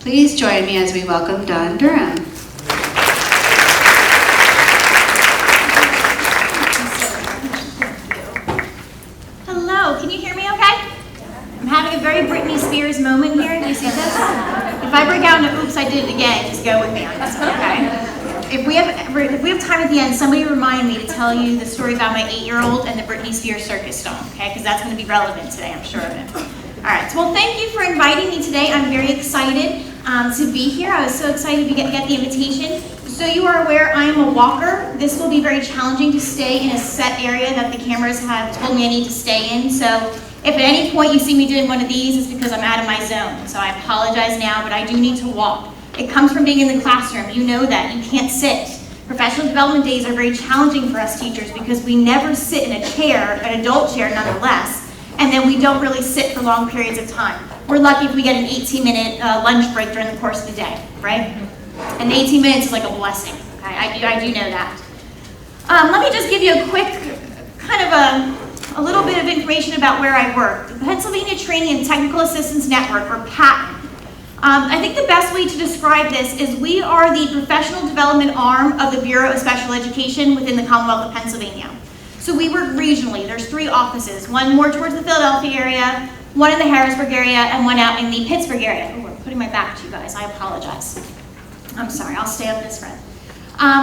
Please join me as we welcome Don Durham. Hello, can you hear me okay? I'm having a very Britney Spears moment here. Do you see this? If I break out into oops, I did it again, just go with me on this one, okay? If we have time at the end, somebody remind me to tell you the story about my 8-year-old and the Britney Spears circus stone, okay? Because that's going to be relevant today, I'm sure of it. All right, so well, thank you for inviting me today. I'm very excited to be here. I was so excited to get the invitation. So you are aware, I am a walker. This will be very challenging to stay in a set area that the cameras have told me I need to stay in. So if at any point you see me doing one of these, it's because I'm out of my zone. So I apologize now, but I do need to walk. It comes from being in the classroom. You know that. You can't sit. Professional development days are very challenging for us teachers because we never sit in a chair, an adult chair nonetheless, and then we don't really sit for long periods of time. We're lucky if we get an 18-minute lunch break during the course of the day, right? And 18 minutes is like a blessing. Okay? I do know that. Let me just give you a quick, kind of a little bit of information about where I work. The Pennsylvania Training and Technical Assistance Network, or PATN. I think the best way to describe this is we are the professional development arm of the Bureau of Special Education within the Commonwealth of Pennsylvania. So we work regionally. There's 3 offices, one more towards the Philadelphia area, one in the Harrisburg area, and one out in the Pittsburgh area. Oh, we're putting my back to you guys. I apologize. I'm sorry. I'll stay up this front.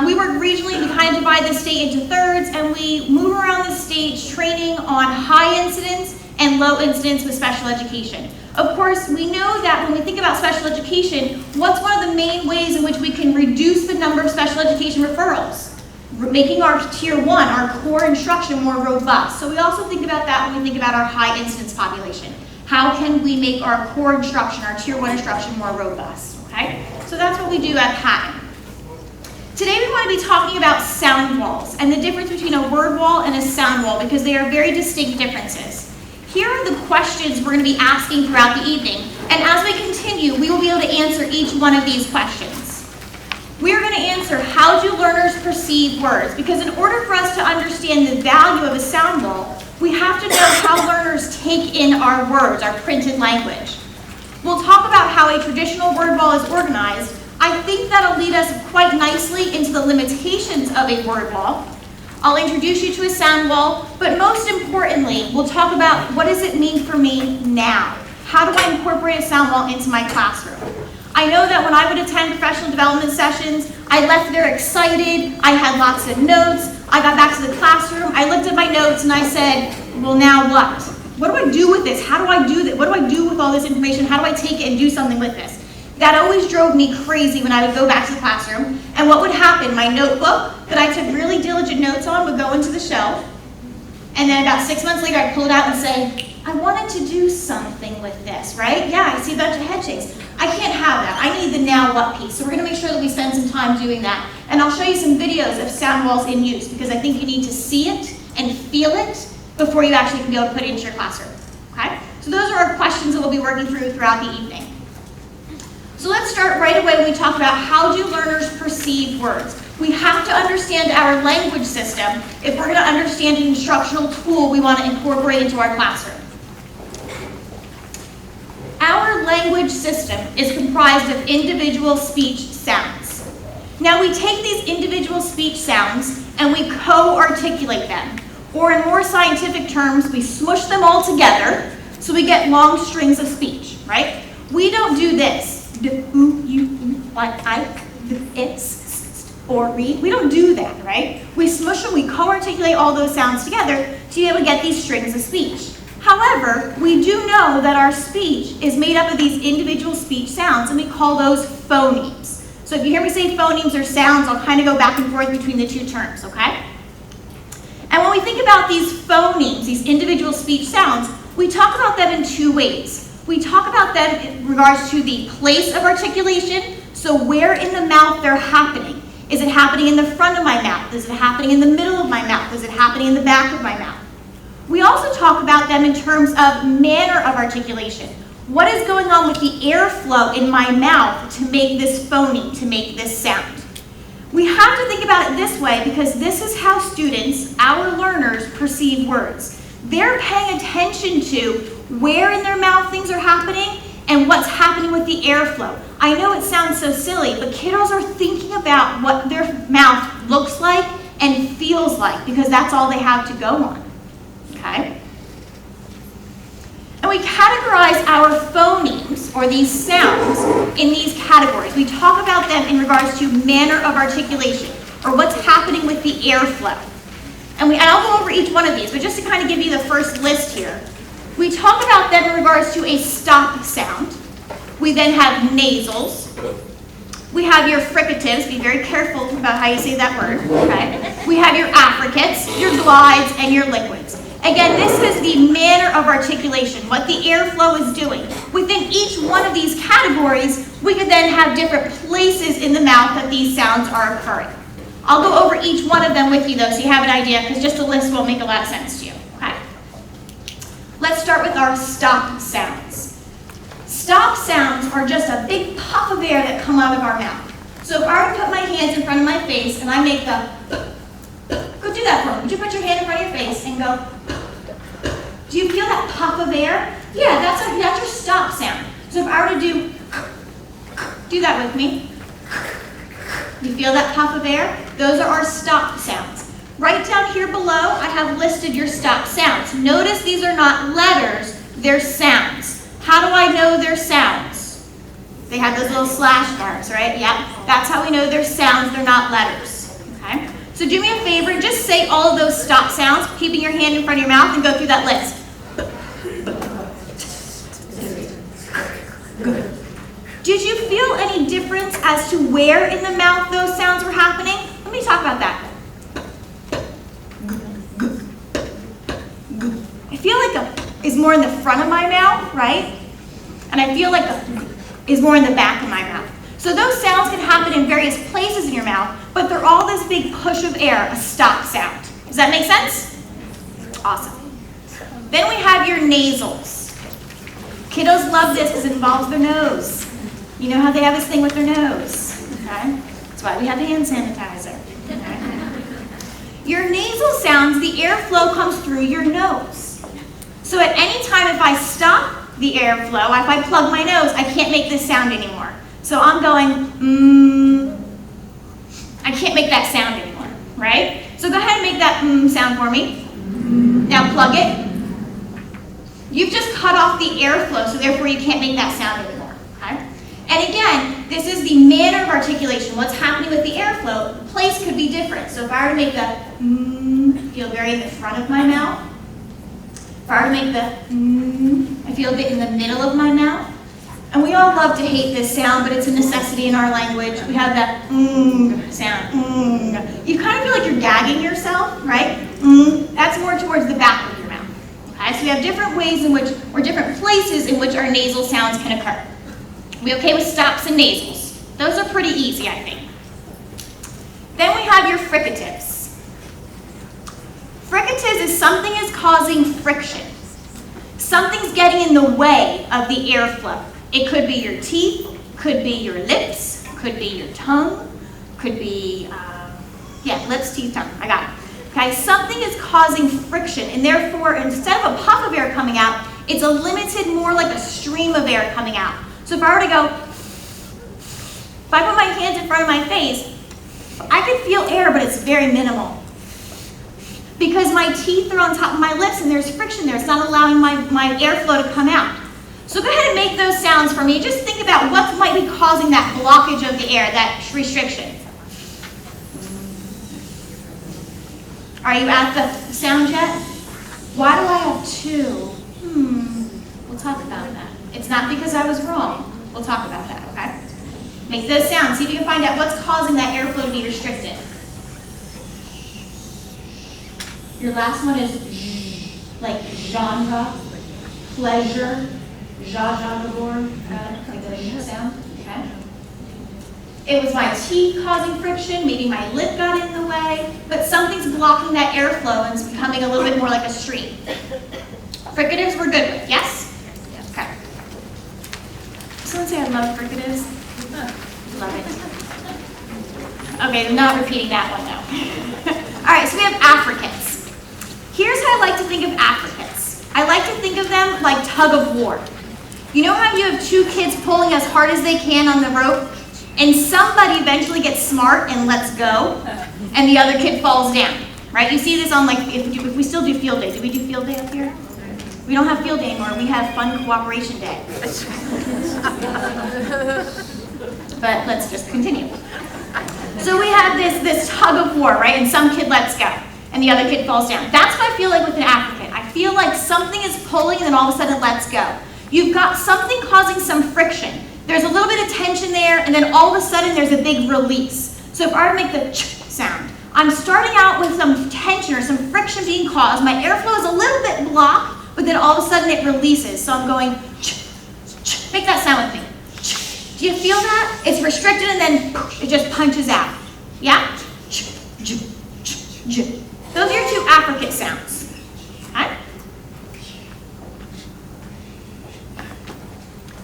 We work regionally. We kind of divide the state into thirds, and we move around the state training on high incidence and low incidence with special education. Of course, we know that when we think about special education, what's one of the main ways in which we can reduce the number of special education referrals? Making our tier 1, our core instruction, more robust. So we also think about that when we think about our high incidence population. How can we make our core instruction, our tier 1 instruction, more robust? Okay? So that's what we do at PATN. Today we want to be talking about sound walls and the difference between a word wall and a sound wall because they are very distinct differences. Here are the questions we're going to be asking throughout the evening, and as we continue, we will be able to answer each one of these questions. We are going to answer, how do learners perceive words? Because in order for us to understand the value of a sound wall, we have to know how learners take in our words, our printed language. We'll talk about how a traditional word wall is organized. I think that'll lead us quite nicely into the limitations of a word wall. I'll introduce you to a sound wall, but most importantly, we'll talk about what does it mean for me now? How do I incorporate a sound wall into my classroom? I know that when I would attend professional development sessions, I left there excited, I had lots of notes, I got back to the classroom, I looked at my notes and I said, well, now what? What do I do with this? How do I do this? What do I do with all this information? How do I take it and do something with this? That always drove me crazy when I would go back to the classroom. And what would happen? My notebook that I took really diligent notes on would go into the shelf. And then about 6 months later, I'd pull it out and say, I wanted to do something with this, right? Yeah, I see a bunch of head shakes. I can't have that. I need the now what piece. So we're going to make sure that we spend some time doing that. And I'll show you some videos of sound walls in use because I think you need to see it and feel it before you actually can be able to put it into your classroom. Okay? So those are our questions that we'll be working through throughout the evening. So let's start right away when we talk about how do learners perceive words. We have to understand our language system if we're going to understand an instructional tool we want to incorporate into our classroom. Our language system is comprised of individual speech sounds. Now we take these individual speech sounds and we co-articulate them. Or in more scientific terms, we smush them all together so we get long strings of speech, right? We don't do this. Like I, it's, or read. We don't do that, right? We smush them, we co-articulate all those sounds together to be able to get these strings of speech. However, we do know that our speech is made up of these individual speech sounds, and we call those phonemes. So if you hear me say phonemes or sounds, I'll kind of go back and forth between the two terms, okay? And when we think about these phonemes, these individual speech sounds, we talk about them in 2 ways. We talk about them in regards to the place of articulation, so where in the mouth they're happening. Is it happening in the front of my mouth? Is it happening in the middle of my mouth? Is it happening in the back of my mouth? We also talk about them in terms of manner of articulation. What is going on with the airflow in my mouth to make this phoneme, to make this sound? We have to think about it this way because this is how students, our learners, perceive words. They're paying attention to where in their mouth things are happening and what's happening with the airflow. I know it sounds so silly, but kiddos are thinking about what their mouth looks like and feels like because that's all they have to go on, okay? And we categorize our phonemes, or these sounds, in these categories. We talk about them in regards to manner of articulation, or what's happening with the airflow. And I'll go over each one of these, but just to kind of give you the first list here, we talk about them in regards to a stop sound. We then have nasals. We have your fricatives. Be very careful about how you say that word, okay? We have your affricates, your glides, and your liquids. Again, this is the manner of articulation, what the airflow is doing. Within each one of these categories, we could then have different places in the mouth that these sounds are occurring. I'll go over each one of them with you, though, so you have an idea, because just a list won't make a lot of sense to you, okay? Let's start with our stop sounds. Stop sounds are just a big puff of air that come out of our mouth. So if I were to put my hands in front of my face and I make the, go do that for me. Would you put your hand in front of your face and go, do you feel that puff of air? Yeah, that's your stop sound. So if I were to do that with me. You feel that puff of air? Those are our stop sounds. Right down here below, I have listed your stop sounds. Notice these are not letters, they're sounds. How do I know they're sounds? They have those little slash marks, right? Yeah, that's how we know they're sounds, they're not letters, okay? So do me a favor, just say all of those stop sounds, keeping your hand in front of your mouth, and go through that list. Good. Did you feel any difference as to where in the mouth those sounds were happening? Let me talk about that. I feel like a is more in the front of my mouth, right? And I feel like a is more in the back of my mouth. So those sounds can happen in various places in your mouth, but they're all this big push of air, a stop sound. Does that make sense? Awesome. Then we have your nasals. Kiddos love this because it involves their nose. You know how they have this thing with their nose, okay? That's why we have hand sanitizer. Okay? Your nasal sounds, the airflow comes through your nose. So at any time if I stop the airflow, if I plug my nose, I can't make this sound anymore. So I'm going, I can't make that sound anymore, right? So go ahead and make that sound for me. Now plug it. You've just cut off the airflow, so therefore you can't make that sound anymore, okay? And again, this is the manner of articulation. What's happening with the airflow, the place could be different. So if I were to make the feel very in the front of my mouth. If I were to make the I feel a bit in the middle of my mouth. And we all love to hate this sound, but it's a necessity in our language. We have that sound, You kind of feel like you're gagging yourself, right? That's more towards the back of your mouth. Okay, so we have different ways in which, or different places in which our nasal sounds can occur. We okay with stops and nasals? Those are pretty easy, I think. Then we have your fricatives. Fricatives is something is causing friction. Something's getting in the way of the airflow. It could be your teeth, could be your lips, could be your tongue, could be, lips, teeth, tongue, I got it. Okay, something is causing friction, and therefore, instead of a puff of air coming out, it's a limited, more like a stream of air coming out. So if I were to go, if I put my hands in front of my face, I could feel air, but it's very minimal. Because my teeth are on top of my lips and there's friction there. It's not allowing my airflow to come out. So go ahead and make those sounds for me. Just think about what might be causing that blockage of the air, that restriction. Are you at the sound yet? Why do I have two? We'll talk about that. It's not because I was wrong. We'll talk about that, okay? Make those sounds. See if you can find out what's causing that airflow to be restricted. Your last one is j, like genre, pleasure, ja-ja-gabor, like the sound, okay? It was my teeth causing friction, maybe my lip got in the way, but something's blocking that airflow and it's becoming a little bit more like a stream. Fricatives we're good with, yes? Okay. Someone say I love fricatives? Love it. Okay, I'm not repeating that one though. All right, so we have affricates. Here's how I like to think of affricates. I like to think of them like tug of war. You know how you have two kids pulling as hard as they can on the rope, and somebody eventually gets smart and lets go, and the other kid falls down, right? You see this on like, if we still do field day. Do we do field day up here? We don't have field day anymore. We have fun cooperation day. But let's just continue. So we have this tug of war, right? And some kid lets go, and the other kid falls down. That's what I feel like with an African. I feel like something is pulling, and then all of a sudden it lets go. You've got something causing some friction. There's a little bit of tension there, and then all of a sudden there's a big release. So if I were to make the ch sound, I'm starting out with some tension or some friction being caused. My airflow is a little bit blocked, but then all of a sudden it releases. So I'm going ch, ch. Make that sound with me. Ch. Do you feel that? It's restricted and then it just punches out. Yeah? Ch, j, ch, j. Those are your two affricate sounds. Okay?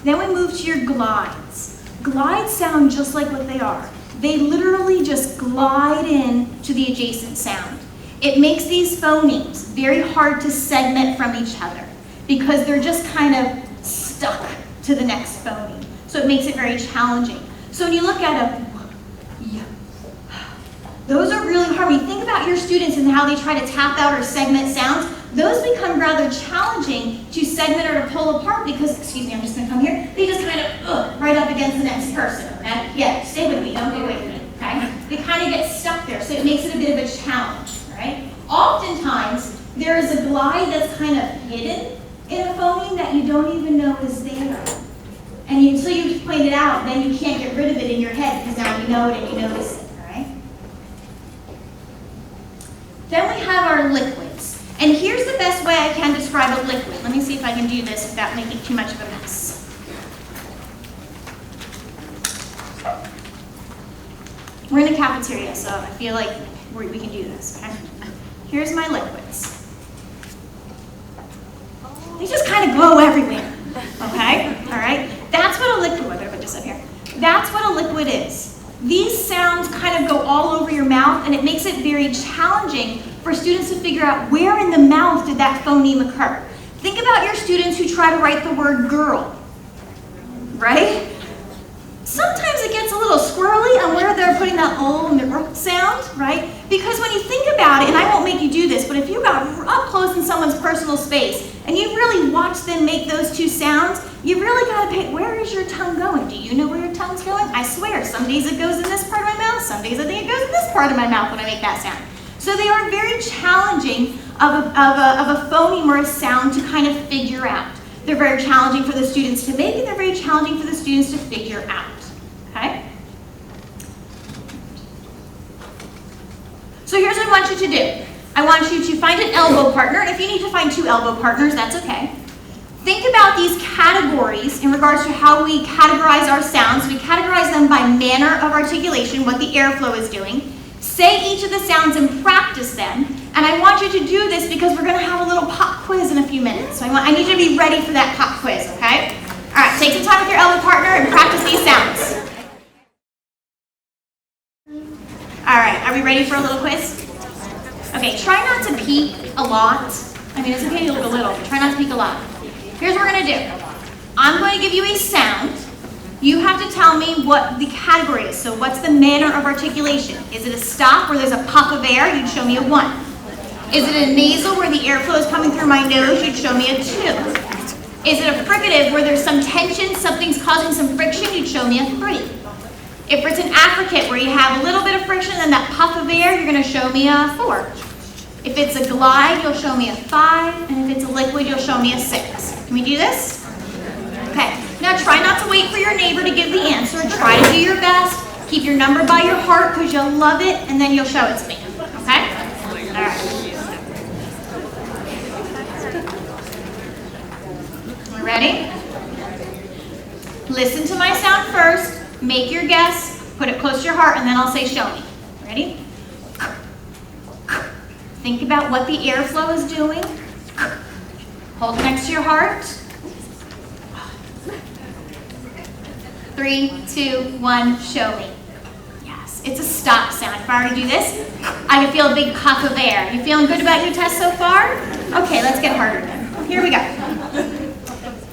Then we move to your glides. Glides sound just like what they are. They literally just glide in to the adjacent sound. It makes these phonemes very hard to segment from each other because they're just kind of stuck to the next phoneme. So it makes it very challenging. So when you look at those are really hard. When you think about your students and how they try to tap out or segment sounds, those become rather challenging to segment or to pull apart because, excuse me, I'm just going to come here, they just kind of right up against the next person, okay? Yeah, stay with me, don't get away from me, okay? They kind of get stuck there, so it makes it a bit of a challenge, right? Oftentimes, there is a glide that's kind of hidden in a phoneme that you don't even know is there. And until you point it out, then you can't get rid of it in your head because now you know it and you notice it, all right? Then we have our liquids. And here's the best way I can describe a liquid. Let me see if I can do this without making too much of a mess. We're in the cafeteria, so I feel like we can do this, okay? Here's my liquids. They just kind of go everywhere, okay? All right? That's what a liquid, whether I just up here. That's what a liquid is. These sounds kind of go all over your mouth, and it makes it very challenging for students to figure out where in the mouth did that phoneme occur. Think about your students who try to write the word girl, right? Sometimes it gets a little squirrely on where they're putting that O and the R sound, right? Because when you think about it, and I won't make you do this, but if you got up close in someone's personal space and you really watch them make those two sounds, you really got to pick, where is your tongue going? Do you know where your tongue's going? I swear, some days it goes in this part of my mouth, some days I think it goes in this part of my mouth when I make that sound. So they are very challenging of a phoneme or a sound to kind of figure out. They're very challenging for the students to make, and they're very challenging for the students to figure out. Okay? So here's what I want you to do. I want you to find an elbow partner. If you need to find two elbow partners, that's okay. Think about these categories in regards to how we categorize our sounds. We categorize them by manner of articulation, what the airflow is doing. Say each of the sounds and practice them. And I want you to do this because we're going to have a little pop quiz in a few minutes. So I need you to be ready for that pop quiz, okay? All right, take some time with your elbow partner and practice these sounds. All right, are we ready for a little quiz? Okay, try not to peek a lot. I mean, it's okay to look a little, but try not to peek a lot. Here's what we're going to do. I'm going to give you a sound. You have to tell me what the category is. So what's the manner of articulation? Is it a stop where there's a puff of air? You'd show me a 1. Is it a nasal where the airflow is coming through my nose? You'd show me a 2. Is it a fricative where there's some tension, something's causing some friction? You'd show me a 3. If it's an affricate where you have a little bit of friction and that puff of air, you're going to show me a 4. If it's a glide, you'll show me a 5. And if it's a liquid, you'll show me a 6. Can we do this? Okay. Now try not to wait for your neighbor to give the answer. Try to do your best. Keep your number by your heart because you'll love it, and then you'll show it to me. Okay? All right. Ready? Listen to my sound first. Make your guess. Put it close to your heart, and then I'll say show me. Ready? Think about what the airflow is doing. Hold it next to your heart. 3, 2, 1, show me. Yes, it's a stop sound. If I were to do this, I can feel a big puff of air. You feeling good about your test so far? Okay, let's get harder then. Here we go.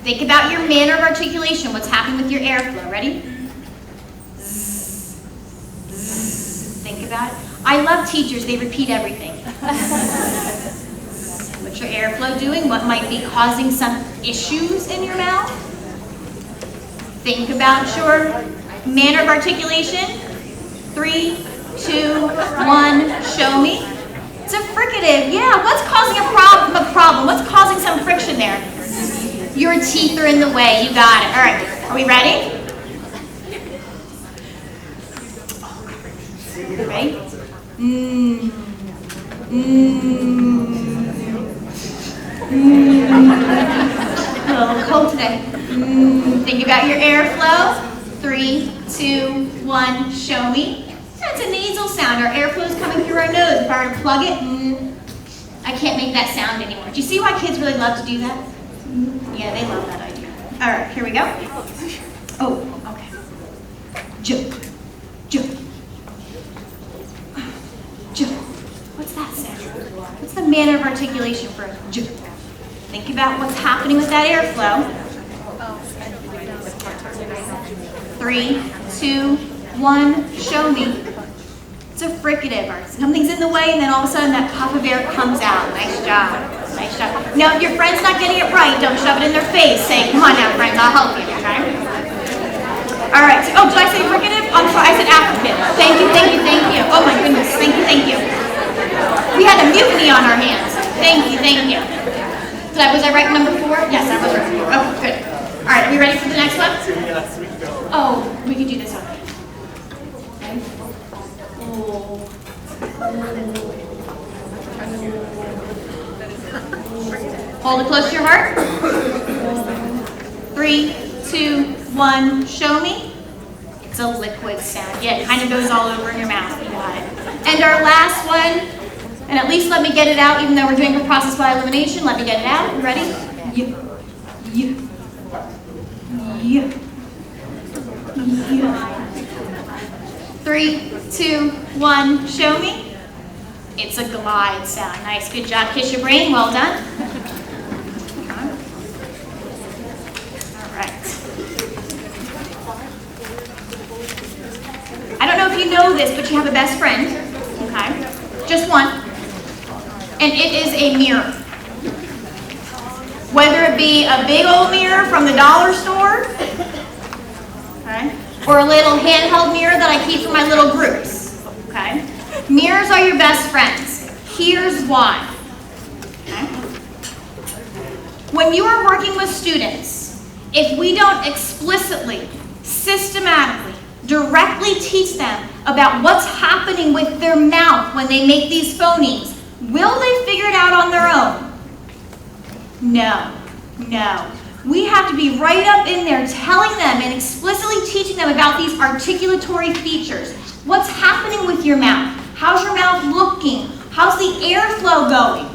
Think about your manner of articulation, what's happening with your airflow. Ready? Think about it. I love teachers, they repeat everything. What's your airflow doing? What might be causing some issues in your mouth? Think about your manner of articulation. 3, 2, 1, show me. It's a fricative. Yeah, what's causing a problem? What's causing some friction there? Your teeth are in the way. You got it. All right, are we ready? Ready? A little cold today. Think about your airflow. 3, 2, 1, show me. That's a nasal sound. Our airflow is coming through our nose. If I were to plug it, I can't make that sound anymore. Do you see why kids really love to do that? Yeah, they love that idea. All right, here we go. Oh, okay. J. What's that sound? What's the manner of articulation for J? Think about what's happening with that airflow. 3, 2, 1, show me. It's a fricative. Something's in the way, and then all of a sudden that puff of air comes out. Nice job. Nice job. Now, if your friend's not getting it right, don't shove it in their face. Say, come on now, friends, I'll help you, okay? All right. So, did I say fricative? I'm sorry, I said affricative. Thank you. Oh my goodness. Thank you. We had a mutiny on our hands. Thank you. Was I right in number 4? Yes, I was right. Oh, good. All right, are we ready for the next one? Oh, we can do this one. Okay. Hold it close to your heart. 3, 2, 1, show me. It's a liquid sound. Yeah, it kind of goes all over in your mouth. You got it. And our last one, and at least let me get it out, even though we're doing a process by elimination. Let me get it out. You ready? Yeah. 3, 2, 1, show me. It's a glide sound. Nice, good job. Kiss your brain. Well done. All right. I don't know if you know this, but you have a best friend. Okay, just one, and it is a mirror. Whether it be a big old mirror from the dollar store, okay, or a little handheld mirror that I keep for my little groups, okay? Mirrors are your best friends. Here's why. Okay? When you are working with students, if we don't explicitly, systematically, directly teach them about what's happening with their mouth when they make these phonemes, will they figure it out on their own? No. We have to be right up in there telling them and explicitly teaching them about these articulatory features. What's happening with your mouth? How's your mouth looking? How's the airflow going?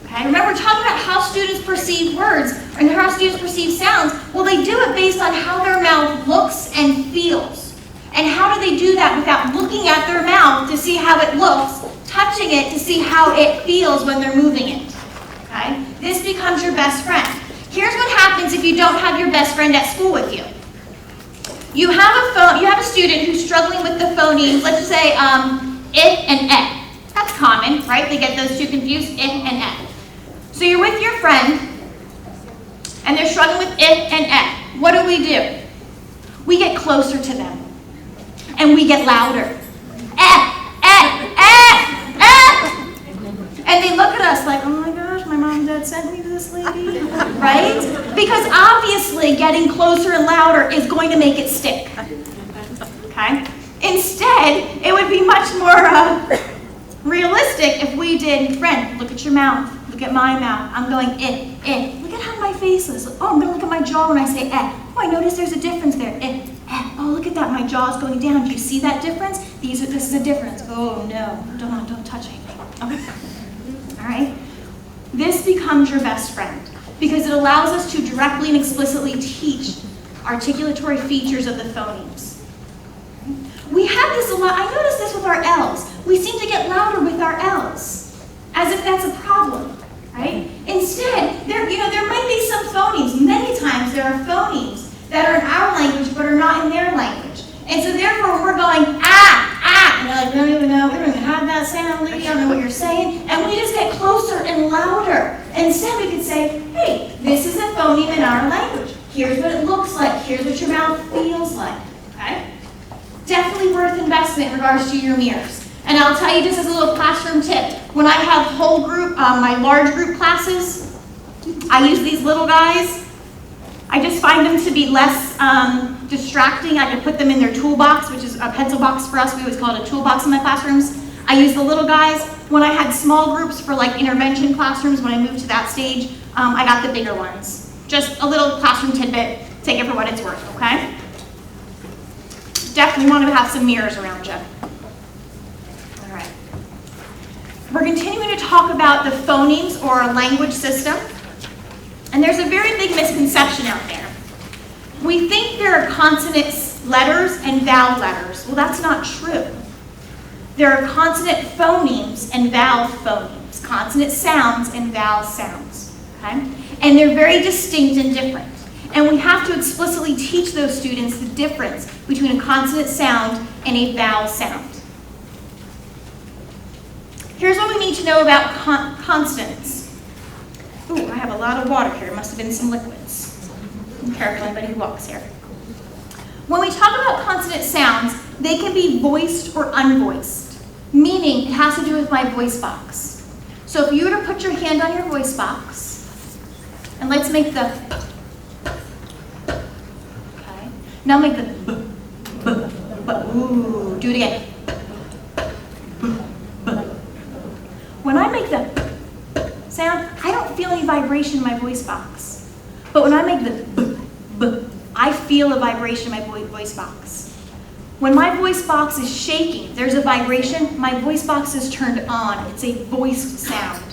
Okay, remember, we're talking about how students perceive words and how students perceive sounds. Well, they do it based on how their mouth looks and feels. And how do they do that without looking at their mouth to see how it looks, touching it to see how it feels when they're moving it? Okay? This becomes your best friend. Here's what happens if you don't have your best friend at school with you. You have a student who's struggling with the phonemes, let's just say I and E. That's common, right? They get those two confused, I and E. So you're with your friend, and they're struggling with I and E. What do? We get closer to them, and we get louder. And they look at us like, oh my gosh, my mom and dad sent me to this lady, right? Because obviously getting closer and louder is going to make it stick, okay? Instead, it would be much more realistic if we did, friend, look at your mouth, look at my mouth. I'm going I. Look at how my face is. Oh, I'm going to look at my jaw when I say Oh, I notice there's a difference there. Oh, look at that, my jaw's going down. Do you see that difference? This is a difference. Oh no, don't touch anything. Okay. All right? This becomes your best friend because it allows us to directly and explicitly teach articulatory features of the phonemes. We have this a lot. I noticed this with our L's. We seem to get louder with our L's, as if that's a problem, right? Instead, there might be some phonemes. Many times there are phonemes that are in our language but are not in their language. And so therefore we're going, and they're like, we don't even know, we don't even have that sound, Lee, I don't know what you're saying. And we just get closer and louder. Instead we could say, hey, this is a phoneme in our language. Here's what it looks like. Here's what your mouth feels like, okay? Definitely worth investment in regards to your mirrors. And I'll tell you just as a little classroom tip, when I have whole group, my large group classes, I use these little guys. I just find them to be less distracting. I can put them in their toolbox, which is a pencil box for us. We always call it a toolbox in my classrooms. I use the little guys. When I had small groups for like intervention classrooms, when I moved to that stage, I got the bigger ones. Just a little classroom tidbit. Take it for what it's worth, okay? Definitely want to have some mirrors around you. All right. We're continuing to talk about the phonemes or language system. And there's a very big misconception out there. We think there are consonant letters and vowel letters. Well, that's not true. There are consonant phonemes and vowel phonemes, consonant sounds and vowel sounds, okay? And they're very distinct and different. And we have to explicitly teach those students the difference between a consonant sound and a vowel sound. Here's what we need to know about consonants. Ooh, I have a lot of water here. It must have been some liquids. Be careful, anybody who walks here. When we talk about consonant sounds, they can be voiced or unvoiced, meaning it has to do with my voice box. So if you were to put your hand on your voice box, and let's make the okay. Now make the b. Ooh, do it again. When I make the sound, I don't feel any vibration in my voice box. But when I make the b, I feel a vibration in my voice box. When my voice box is shaking, there's a vibration, my voice box is turned on. It's a voiced sound.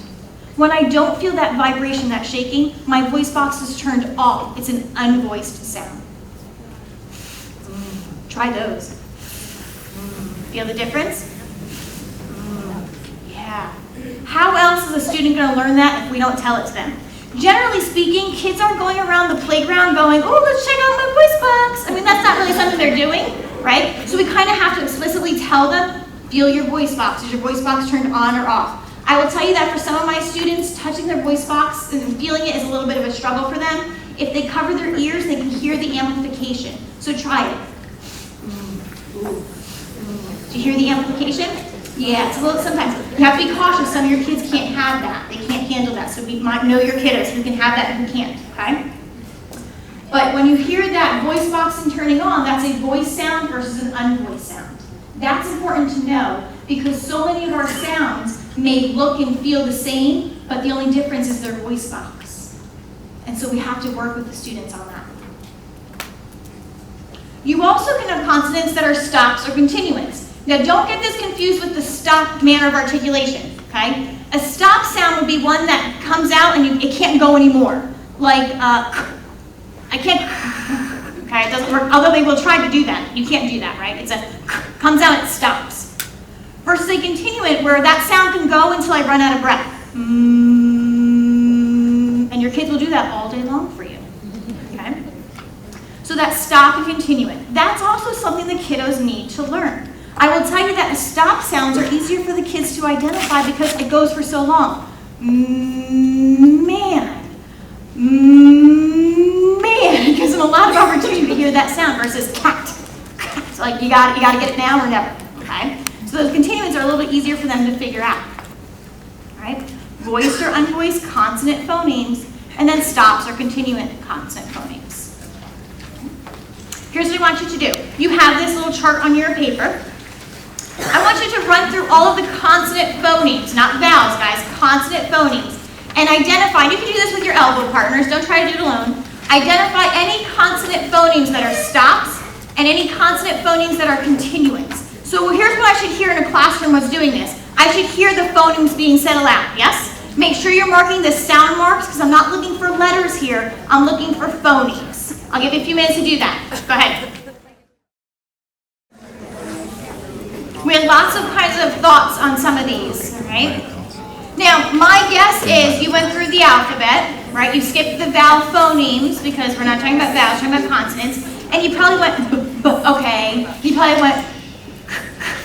When I don't feel that vibration, that shaking, my voice box is turned off. It's an unvoiced sound. Try those. Feel the difference? Yeah. How else is a student going to learn that if we don't tell it to them? Generally speaking, kids aren't going around the playground going, oh, let's check out my voice box. I mean, that's not really something they're doing, right? So we kind of have to explicitly tell them, feel your voice box. Is your voice box turned on or off? I will tell you that for some of my students, touching their voice box and feeling it is a little bit of a struggle for them. If they cover their ears, they can hear the amplification. So try it. Do you hear the amplification? Yeah, it's a little, sometimes you have to be cautious. Some of your kids can't have that. They can't handle that. So we might know your kiddos who can have that and who can't, okay? But when you hear that voice box and turning on, that's a voice sound versus an unvoiced sound. That's important to know because so many of our sounds may look and feel the same, but the only difference is their voice box. And so we have to work with the students on that. You also can have consonants that are stops or continuants. Now don't get this confused with the stop manner of articulation, okay? A stop sound would be one that comes out and it can't go anymore. Like, I can't, okay, it doesn't work, although they will try to do that. You can't do that, right? It's a, comes out, it stops. Versus a continuant where that sound can go until I run out of breath. And your kids will do that all day long for you, okay? So that's stop and continuant. That's also something the kiddos need to learn. I will tell you that the stop sounds are easier for the kids to identify because it goes for so long. Man. It gives them a lot of opportunity to hear that sound versus cat. So like you got to get it now or never. Okay? So those continuants are a little bit easier for them to figure out. All right? Voiced or unvoiced consonant phonemes, and then stops or continuant consonant phonemes. Here's what I want you to do. You have this little chart on your paper. I want you to run through all of the consonant phonemes, not vowels, guys, consonant phonemes, and identify, and you can do this with your elbow partners, don't try to do it alone, identify any consonant phonemes that are stops and any consonant phonemes that are continuants. So here's what I should hear in a classroom was doing this. I should hear the phonemes being said aloud, yes? Make sure you're marking the sound marks because I'm not looking for letters here, I'm looking for phonemes. I'll give you a few minutes to do that. Go ahead. We had lots of kinds of thoughts on some of these, all right? Now, my guess is you went through the alphabet, right? You skipped the vowel phonemes because we're not talking about vowels, we're talking about consonants. And you probably went, okay. You probably went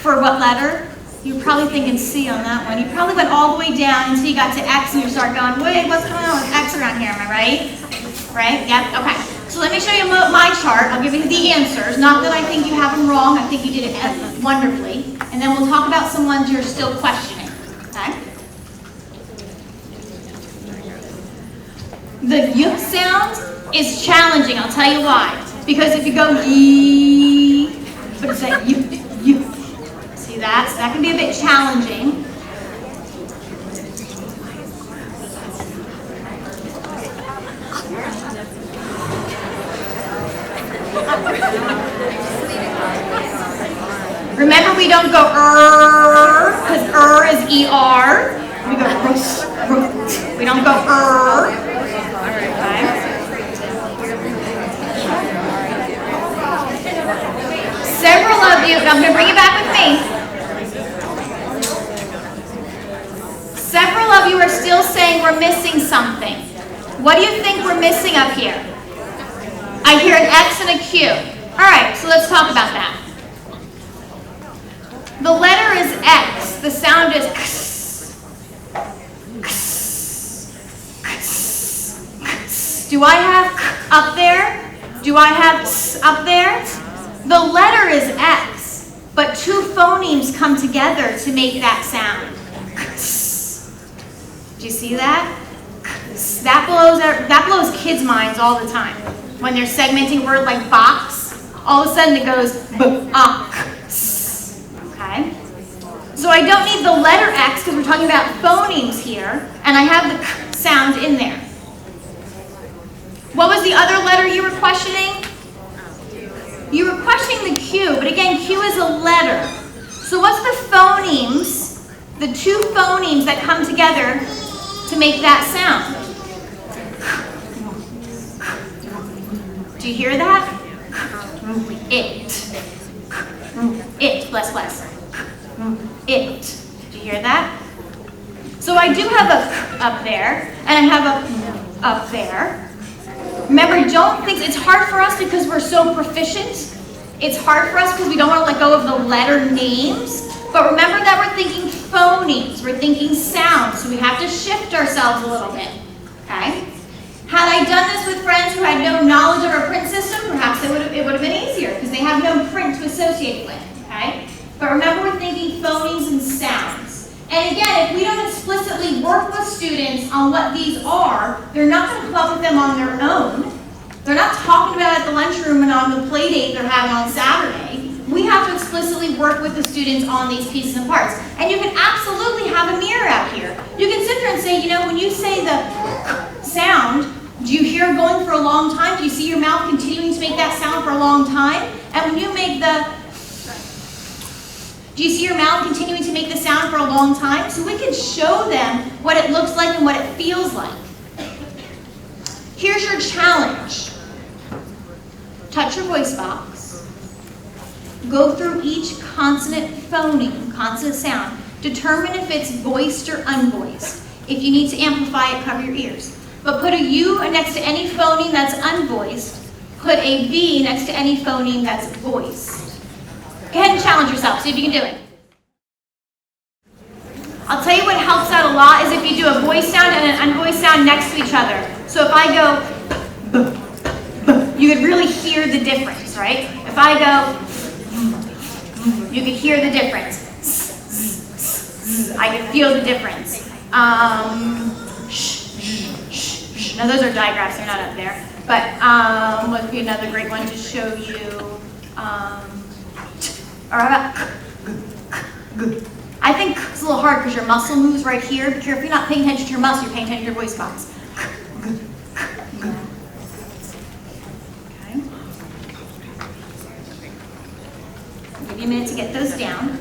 for what letter? You were probably thinking C on that one. You probably went all the way down until you got to X and you start going, wait, what's going on with X around here? Am I right? Right? Yep. Okay. So let me show you my chart. I'll give you the answers. Not that I think you have them wrong. I think you did it wonderfully. And then we'll talk about some ones you're still questioning. Okay? The y sound is challenging. I'll tell you why. Because if you go y, but it's like y. See that? So that can be a bit challenging. Remember, we don't go because is er. We go we don't go Okay. Several of you, and I'm going to bring it back with me. Several of you are still saying we're missing something. What do you think we're missing up here? I hear an X and a Q. All right, so let's talk about that. The letter is X. The sound is X. Do I have up there? Do I have up there? The letter is X, but two phonemes come together to make that sound. Do you see that? That blows kids' minds all the time. When they're segmenting a word like box, all of a sudden it goes b-ox. Okay? So I don't need the letter X because we're talking about phonemes here, and I have the k sound in there. What was the other letter you were questioning? You were questioning the Q, but again, Q is a letter. So what's the phonemes, the two phonemes that come together to make that sound? Do you hear that? It. It, bless. It. Do you hear that? So I do have a up there, and I have a up there. Remember, don't think it's hard for us because we're so proficient. It's hard for us because we don't want to let go of the letter names. But remember that we're thinking phonemes. We're thinking sounds. So we have to shift ourselves a little bit. Okay? Had I done this with friends who had no knowledge of our print system, perhaps it would have been easier because they have no print to associate with. Okay? But remember, we're thinking phonemes and sounds. And again, if we don't explicitly work with students on what these are, they're not going to come up with them on their own. They're not talking about it at the lunchroom and on the play date they're having on Saturday. We have to explicitly work with the students on these pieces and parts. And you can absolutely have a mirror out here. You can sit there and say, you know, when you say the sound, do you hear it going for a long time? Do you see your mouth continuing to make that sound for a long time? And when you make the do you see your mouth continuing to make the sound for a long time? So we can show them what it looks like and what it feels like. Here's your challenge. Touch your voice box. Go through each consonant phoneme, consonant sound. Determine if it's voiced or unvoiced. If you need to amplify it, cover your ears. But put a U next to any phoneme that's unvoiced. Put a V next to any phoneme that's voiced. Go ahead and challenge yourself. See if you can do it. I'll tell you what helps out a lot is if you do a voice sound and an unvoiced sound next to each other. So if I go, you could really hear the difference, right? If I go, you could hear the difference. I could feel the difference. Now those are digraphs, they're not up there. But what would be another great one to show you? Or how about I think it's a little hard because your muscle moves right here. Be careful, you're not paying attention to your muscle, you're paying attention to your voice box. Okay. I'll give you a minute to get those down.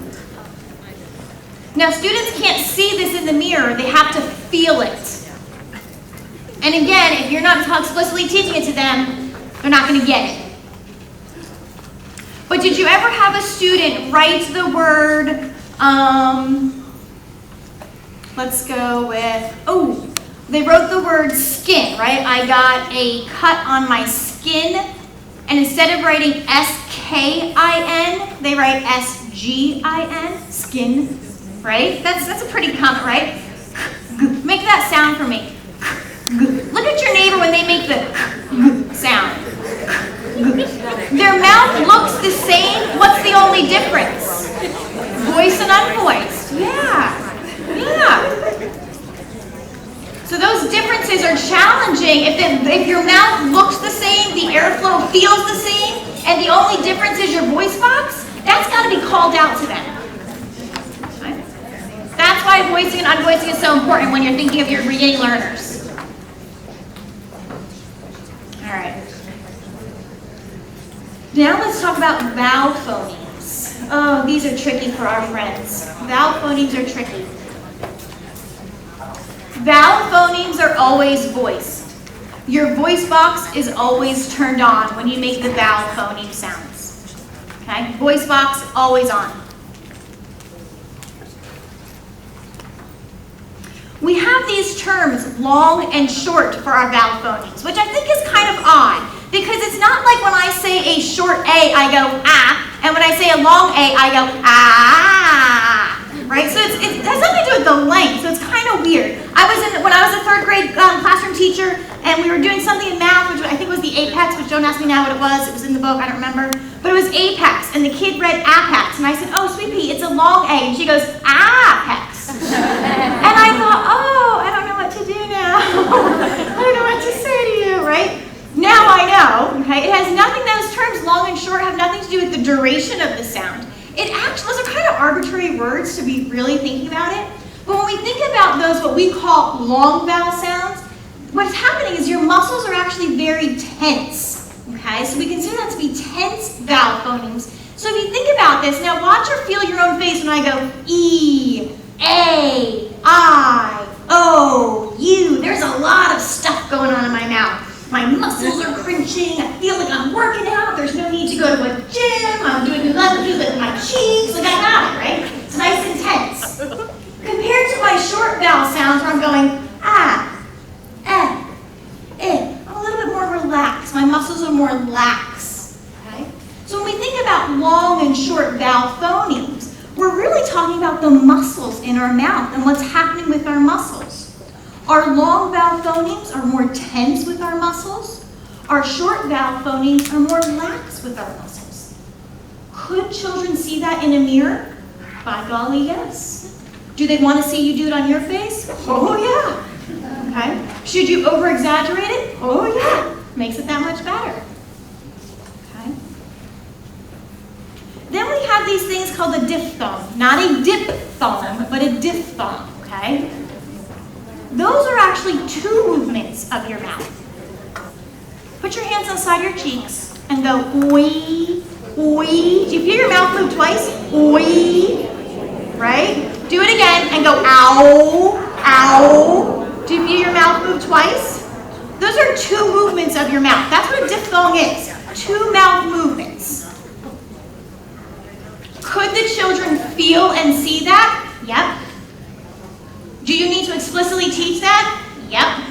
Now, students can't see this in the mirror, they have to feel it. And again, if you're not explicitly teaching it to them, they're not going to get it. But did you ever have a student write the word, let's go with, oh, they wrote the word skin, right? I got a cut on my skin, and instead of writing S-K-I-N, they write S-G-I-N, skin, right? That's a pretty common, right? Make that sound for me. Look at your neighbor when they make the sound. Their mouth looks the same. What's the only difference? Voiced and unvoiced. Yeah. So those differences are challenging. If your mouth looks the same, the airflow feels the same, and the only difference is your voice box, that's got to be called out to them. Okay? That's why voicing and unvoicing is so important when you're thinking of your beginning learners. All right. Now let's talk about vowel phonemes. Oh, these are tricky for our friends. Vowel phonemes are tricky. Vowel phonemes are always voiced. Your voice box is always turned on when you make the vowel phoneme sounds. Okay? Voice box always on. We have these terms, long and short, for our vowel phonemes, which I think is kind of odd, because it's not like when I say a short A, I go ah, and when I say a long A, I go ah, right? So it has nothing to do with the length, so it's kind of weird. When I was a third grade classroom teacher, and we were doing something in math, which I think was the apex, which don't ask me now what it was in the book, I don't remember, but it was apex, and the kid read apex, and I said, oh, sweet pea, it's a long A, and she goes, apex. And I thought, oh, I don't know what to do now. I don't know what to say to you, right? Now I know, okay? It has nothing, those terms, long and short, have nothing to do with the duration of the sound. Those are kind of arbitrary words to be really thinking about it. But when we think about those, what we call long vowel sounds, what's happening is your muscles are actually very tense, okay? So we consider that to be tense vowel phonemes. So if you think about this, now watch or feel your own face when I go E, A, I, O, U. There's a lot of stuff going on in my mouth. My muscles are crunching. I feel like I'm working out. There's no need to go to a gym. I'm doing lunges with my cheeks. Like I got it, right? It's nice and tense. Compared to my short vowel sounds where I'm going ah, eh, I'm a little bit more relaxed. My muscles are more lax. Okay? So when we think about long and short vowel phonemes, we're really talking about the muscles in our mouth and what's happening with our muscles. Our long vowel phonemes are more tense with our muscles. Our short vowel phonemes are more lax with our muscles. Could children see that in a mirror? By golly, yes. Do they want to see you do it on your face? Oh, yeah. Okay. Should you over-exaggerate it? Oh, yeah. Makes it that much better. Okay. Then we have these things called a diphthong. Not a diphthong, but a diphthong, okay? Those are actually two movements of your mouth. Put your hands inside your cheeks and go oi, oi. Do you feel your mouth move twice? Oi, right? Do it again and go ow, ow. Do you feel your mouth move twice? Those are two movements of your mouth. That's what a diphthong is. Two mouth movements. Could the children feel and see that? Yep. Do you need to explicitly teach that? Yep.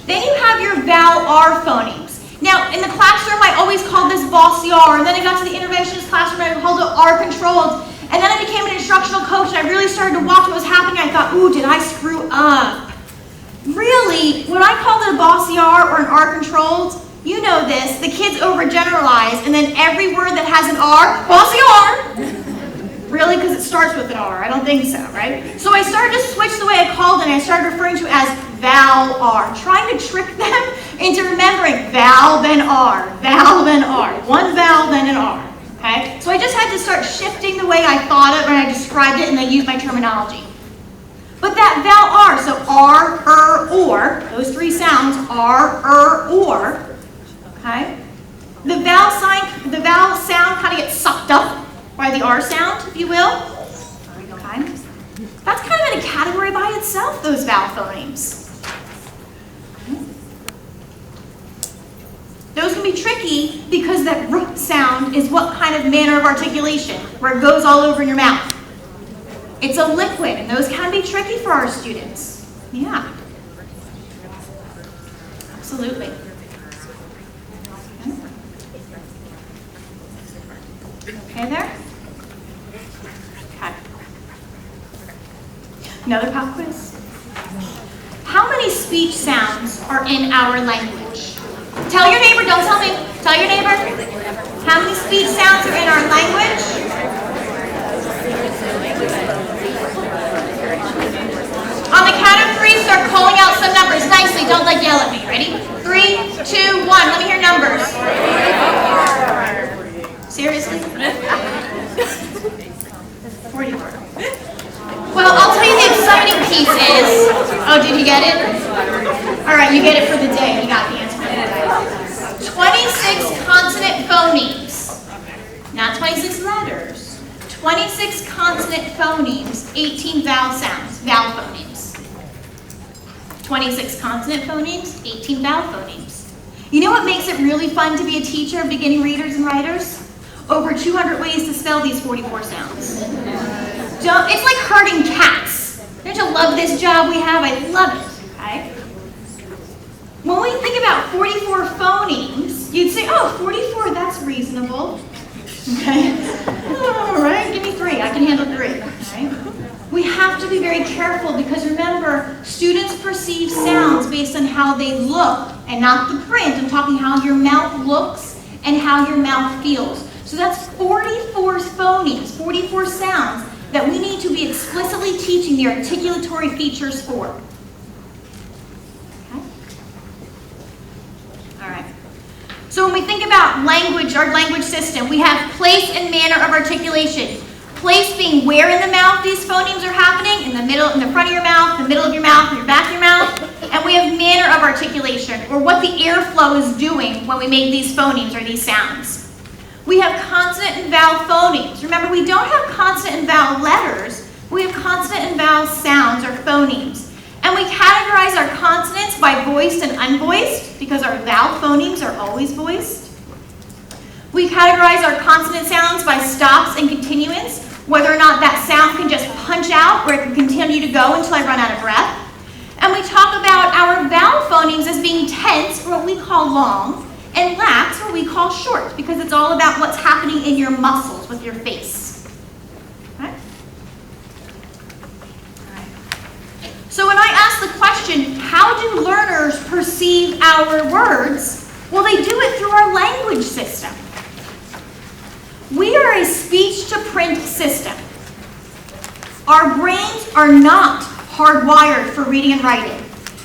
Then you have your vowel R phonemes. Now, in the classroom, I always called this bossy R, and then I got to the interventionist classroom, and I called it R controlled, and then I became an instructional coach, and I really started to watch what was happening. I thought, ooh, did I screw up? Really, when I called it a bossy R or an R controlled, you know this, the kids overgeneralize, and then every word that has an R, bossy R. Really, because it starts with an R? I don't think so, right? So I started to switch the way I called it, and I started referring to it as vowel R, trying to trick them into remembering vowel, then R, vowel, then R. One vowel, then an R, okay? So I just had to start shifting the way I thought it when I described it, and I used my terminology. But that vowel R, so R, or, those three sounds, R, or, okay? The vowel sound kind of gets sucked up by the R sound, if you will. Okay? That's kind of in a category by itself, those vowel phonemes. Those can be tricky because that R sound is what kind of manner of articulation, where it goes all over in your mouth. It's a liquid, and those can be tricky for our students. Yeah. Absolutely. Okay there? Okay. Another pop quiz. How many speech sounds are in our language? Tell your neighbor, don't tell me. Tell your neighbor. How many speech sounds are in our language? On the count of 3, start calling out some numbers nicely. Don't like yell at me. Ready? 3, 2, 1. Let me hear numbers. Seriously? 44. Well, I'll tell you the exciting piece is, oh, did you get it? All right, you get it for the day. You got the answer for the day. 26 consonant phonemes, not 26 letters. 26 consonant phonemes, 18 vowel sounds, vowel phonemes. 26 consonant phonemes, 18 vowel phonemes. You know what makes it really fun to be a teacher of beginning readers and writers? Over 200 ways to spell these 44 sounds. It's like herding cats. Don't you love this job we have? I love it. Okay? When we think about 44 phonemes, you'd say, oh, 44, that's reasonable. Okay? All right, give me 3. I can handle 3. Okay? We have to be very careful because remember, students perceive sounds based on how they look and not the print. I'm talking how your mouth looks and how your mouth feels. So that's 44 phonemes, 44 sounds that we need to be explicitly teaching the articulatory features for. Okay? All right. So when we think about language, our language system, we have place and manner of articulation. Place being where in the mouth these phonemes are happening, in the middle, in the front of your mouth, the middle of your mouth, the back of your mouth. And we have manner of articulation, or what the airflow is doing when we make these phonemes or these sounds. We have consonant and vowel phonemes. Remember, we don't have consonant and vowel letters. We have consonant and vowel sounds or phonemes. And we categorize our consonants by voiced and unvoiced because our vowel phonemes are always voiced. We categorize our consonant sounds by stops and continuance, whether or not that sound can just punch out or it can continue to go until I run out of breath. And we talk about our vowel phonemes as being tense, or what we call long, and lax, or we call short, because it's all about what's happening in your muscles with your face. Okay? All right. So when I ask the question, how do learners perceive our words? Well, they do it through our language system. We are a speech-to-print system. Our brains are not hardwired for reading and writing.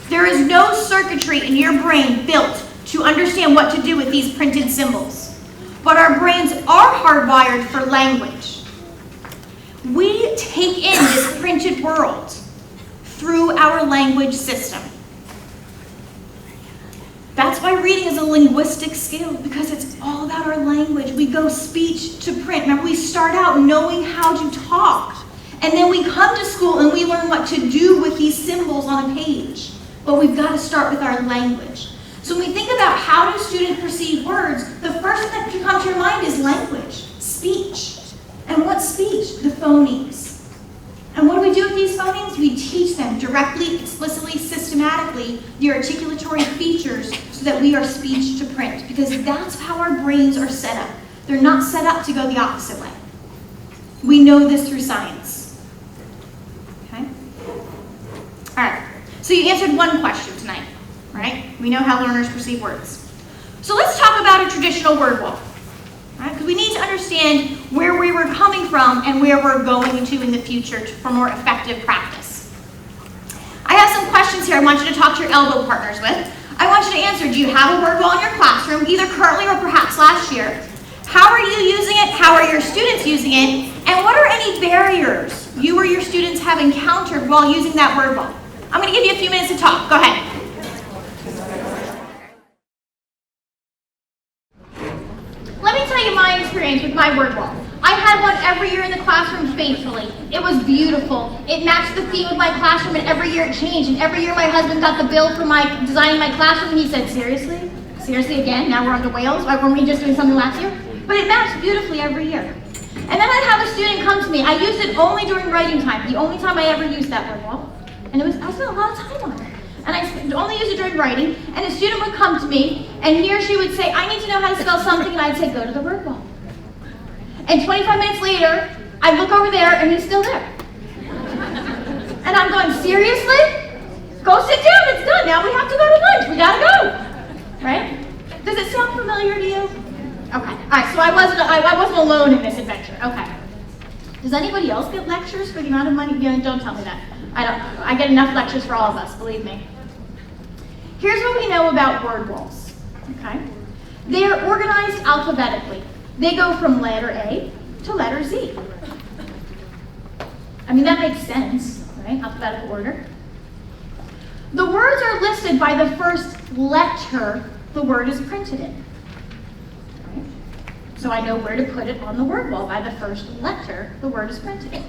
There is no circuitry in your brain built to understand what to do with these printed symbols. But our brains are hardwired for language. We take in this printed world through our language system. That's why reading is a linguistic skill, because it's all about our language. We go speech to print. Remember, we start out knowing how to talk, and then we come to school and we learn what to do with these symbols on a page. But we've got to start with our language. So when we think about how do students perceive words, the first thing that can come to your mind is language, speech. And what's speech? The phonemes. And what do we do with these phonemes? We teach them directly, explicitly, systematically, the articulatory features so that we are speech to print, because that's how our brains are set up. They're not set up to go the opposite way. We know this through science. Okay? All right. So you answered one question tonight. Right? We know how learners perceive words. So let's talk about a traditional word wall. Right? Because we need to understand where we were coming from and where we're going to in the future for more effective practice. I have some questions here I want you to talk to your elbow partners with. I want you to answer, do you have a word wall in your classroom, either currently or perhaps last year? How are you using it? How are your students using it? And what are any barriers you or your students have encountered while using that word wall? I'm going to give you a few minutes to talk. Go ahead. Let me tell you my experience with my word wall. I had one every year in the classroom faithfully. It was beautiful. It matched the theme of my classroom, and every year it changed. And every year my husband got the bill for designing my classroom, and he said, seriously? seriously, again, now we're on to Wales. Why weren't we just doing something last year? But it matched beautifully every year. And then I'd have a student come to me. I used it only during writing time, the only time I ever used that word wall. And I spent a lot of time on it. And I only used it during writing. And a student would come to me, and he or she would say, I need to know how to spell something, and I'd say, go to the word wall. And 25 minutes later, I look over there, and he's still there. And I'm going, seriously? Go sit down, it's done. Now we have to go to lunch. We gotta go. Right? Does it sound familiar to you? Okay. All right, so I wasn't alone in this adventure. Okay. Does anybody else get lectures for the amount of money? Don't tell me that. I get enough lectures for all of us, believe me. Here's what we know about word walls. Okay? They are organized alphabetically. They go from letter A to letter Z. I mean, that makes sense, right? Alphabetical order. The words are listed by the first letter the word is printed in. Right? So I know where to put it on the word wall by the first letter the word is printed in.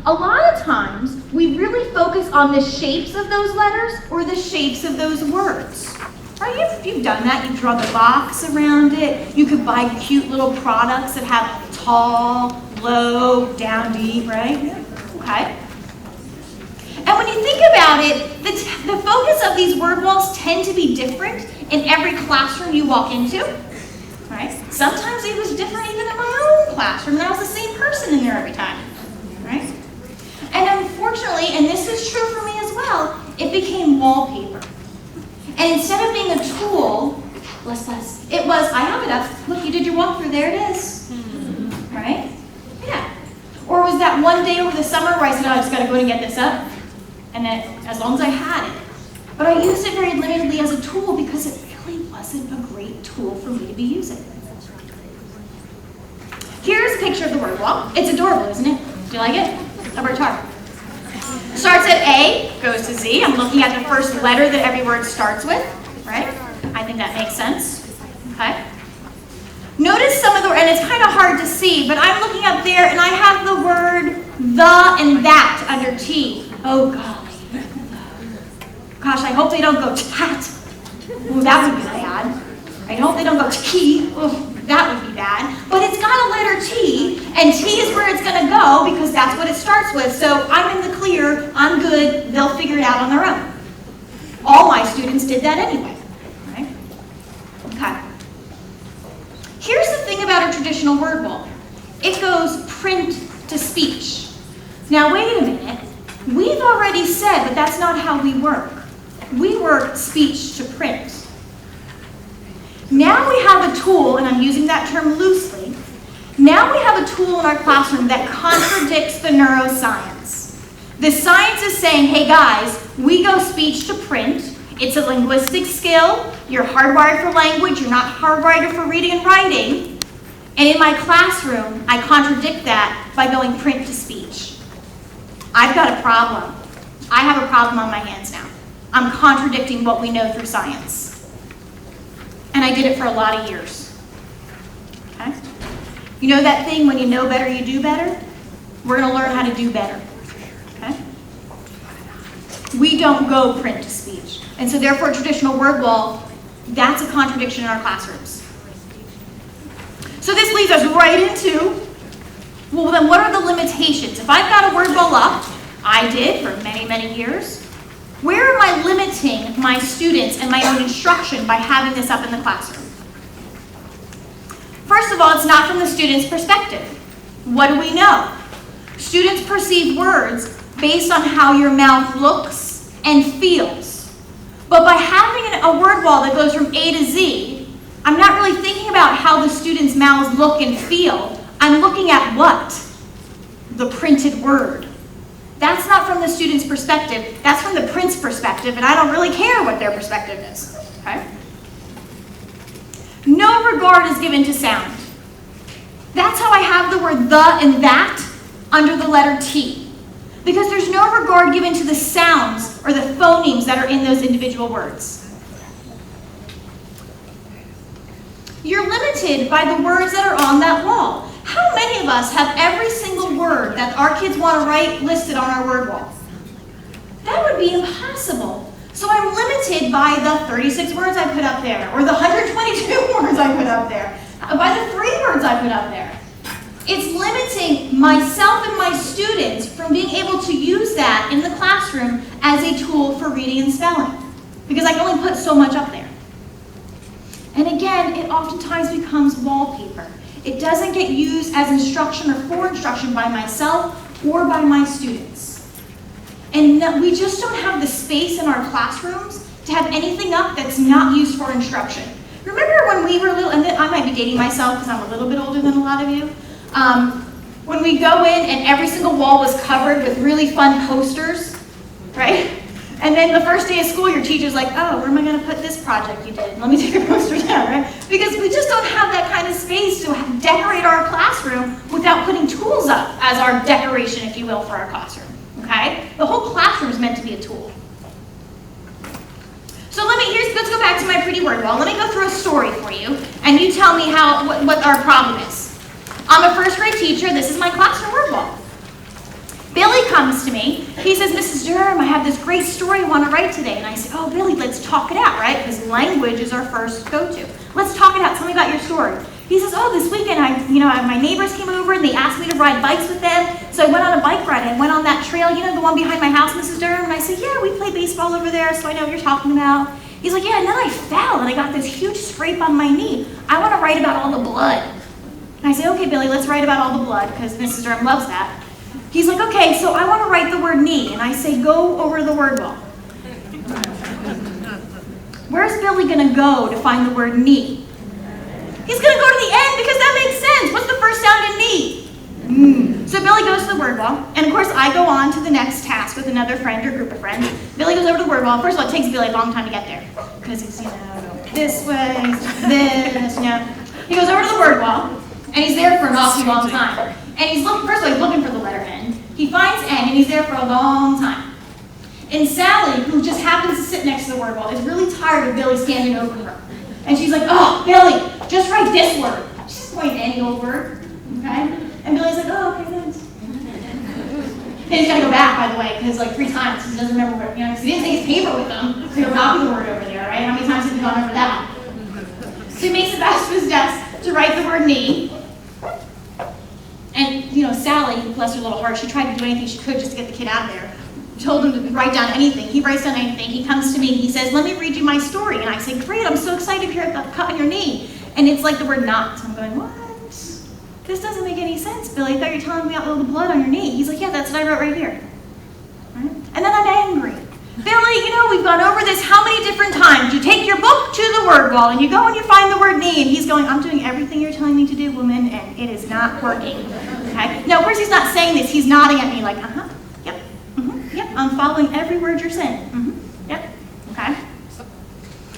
A lot of times, we really focus on the shapes of those letters or the shapes of those words. Right? You've done that. You've drawn the box around it. You could buy cute little products that have tall, low, down, deep, right? Okay. And when you think about it, the focus of these word walls tend to be different in every classroom you walk into. Right? Sometimes it was different even in my own classroom, and I was the same person in there every time. Right? And unfortunately, and this is true for me as well, it became wallpaper. And instead of being a tool, it was, I have it up. Look, you did your walkthrough, there it is. Right? Yeah. Or was that one day over the summer where I said, oh, I just got to go and get this up? And then, as long as I had it. But I used it very limitedly as a tool because it really wasn't a great tool for me to be using. Here's a picture of the word wall. It's adorable, isn't it? Do you like it? I'll work hard. Starts at A, goes to Z. I'm looking at the first letter that every word starts with, right? I think that makes sense. Okay. Notice some of the, and it's kind of hard to see, but I'm looking up there and I have the word the and that under T. Oh, golly. Gosh, I hope they don't go tat. Ooh, that would be bad. I hope they don't go tea. Ooh, that would be bad. But it's got a letter T, and T is where it's going to go because that's what it starts with. So I'm in the clear. I'm good. They'll figure it out on their own. All my students did that anyway. Right? Okay. Here's the thing about a traditional word wall. It goes print to speech. Now, wait a minute. We've already said that that's not how we work. We work speech to print. Now we have a tool, and I'm using that term loosely. Now we have a tool in our classroom that contradicts the neuroscience. The science is saying, hey guys, we go speech to print. It's a linguistic skill. You're hardwired for language. You're not hardwired for reading and writing. And in my classroom, I contradict that by going print to speech. I've got a problem. I have a problem on my hands now. I'm contradicting what we know through science. And I did it for a lot of years. Okay? You know that thing, when you know better, you do better? We're going to learn how to do better. Okay? We don't go print to speech. And so therefore, traditional word wall, that's a contradiction in our classrooms. So this leads us right into, well then what are the limitations? If I've got a word wall up, I did for many, many years, where am I limiting my students and my own instruction by having this up in the classroom? First of all, it's not from the student's perspective. What do we know? Students perceive words based on how your mouth looks and feels. But by having a word wall that goes from A to Z, I'm not really thinking about how the students' mouths look and feel. I'm looking at what? The printed word. That's not from the student's perspective. That's from the print's perspective, and I don't really care what their perspective is. Okay? No regard is given to sound. That's how I have the word the and that under the letter T. Because there's no regard given to the sounds or the phonemes that are in those individual words. You're limited by the words that are on that wall. How many of us have every single word that our kids want to write listed on our word wall? That would be impossible. So I'm limited by the 36 words I put up there, or the 122 words I put up there, by the 3 words I put up there. It's limiting myself and my students from being able to use that in the classroom as a tool for reading and spelling, because I can only put so much up there. And again, it oftentimes becomes wallpaper. It doesn't get used as instruction or for instruction by myself or by my students. And we just don't have the space in our classrooms to have anything up that's not used for instruction. Remember when we were little, and I might be dating myself because I'm a little bit older than a lot of you, when we go in and every single wall was covered with really fun posters, right? And then the first day of school, your teacher's like, oh, where am I going to put this project you did? Let me take your poster down, right? Because we just don't have that kind of space to decorate our classroom without putting tools up as our decoration, if you will, for our classroom, okay? The whole classroom is meant to be a tool. So let's go back to my pretty word wall. Let me go through a story for you, and you tell me what our problem is. I'm a first grade teacher. This is my classroom word wall. Billy comes to me. He says, Mrs. Durham, I have this great story I want to write today. And I say, oh, Billy, let's talk it out, right? Because language is our first go-to. Let's talk it out. Tell me about your story. He says, oh, this weekend, my neighbors came over and they asked me to ride bikes with them. So I went on a bike ride. I went on that trail, the one behind my house, Mrs. Durham. And I said, yeah, we play baseball over there, so I know what you're talking about. He's like, yeah, and then I fell and I got this huge scrape on my knee. I want to write about all the blood. And I say, okay, Billy, let's write about all the blood, because Mrs. Durham loves that. He's like, okay, so I want to write the word knee. And I say, go over the word wall. Where's Billy going to go to find the word knee? He's going to go to the end, because that makes sense. What's the first sound in knee? So Billy goes to the word wall. And of course, I go on to the next task with another friend or group of friends. Billy goes over to the word wall. First of all, it takes Billy a long time to get there, because he's, this way, this, He goes over to the word wall, and he's there for an awfully long time. And he's looking, first of all, he's looking for the letter N. He finds N, and he's there for a long time. And Sally, who just happens to sit next to the word wall, is really tired of Billy standing over her. And she's like, oh, Billy, just write this word. She's just writing any old word, okay? And Billy's like, oh, okay, thanks. And he's got to go back, by the way, because 3 times, he doesn't remember where, because he didn't take his paper with him, so he'll copy the word over there, right? How many times have you gone over that? So he makes it back to his desk to write the word knee. And, Sally, bless her little heart, she tried to do anything she could just to get the kid out of there. Told him to write down anything. He writes down anything. He comes to me, he says, let me read you my story. And I say, great, I'm so excited to hear the cut on your knee. And it's like the word not. I'm going, what? This doesn't make any sense, Billy. I thought you were telling me about all the blood on your knee. He's like, yeah, that's what I wrote right here. Right? And then I'm angry. Billy, we've gone over this how many different times? You take your book to the word wall, and you go and you find the word knee, and he's going, I'm doing everything you're telling me to do, woman, and it is not working. Okay? Now, of course, he's not saying this. He's nodding at me like, uh-huh, yep, yep, I'm following every word you're saying. Yep, okay?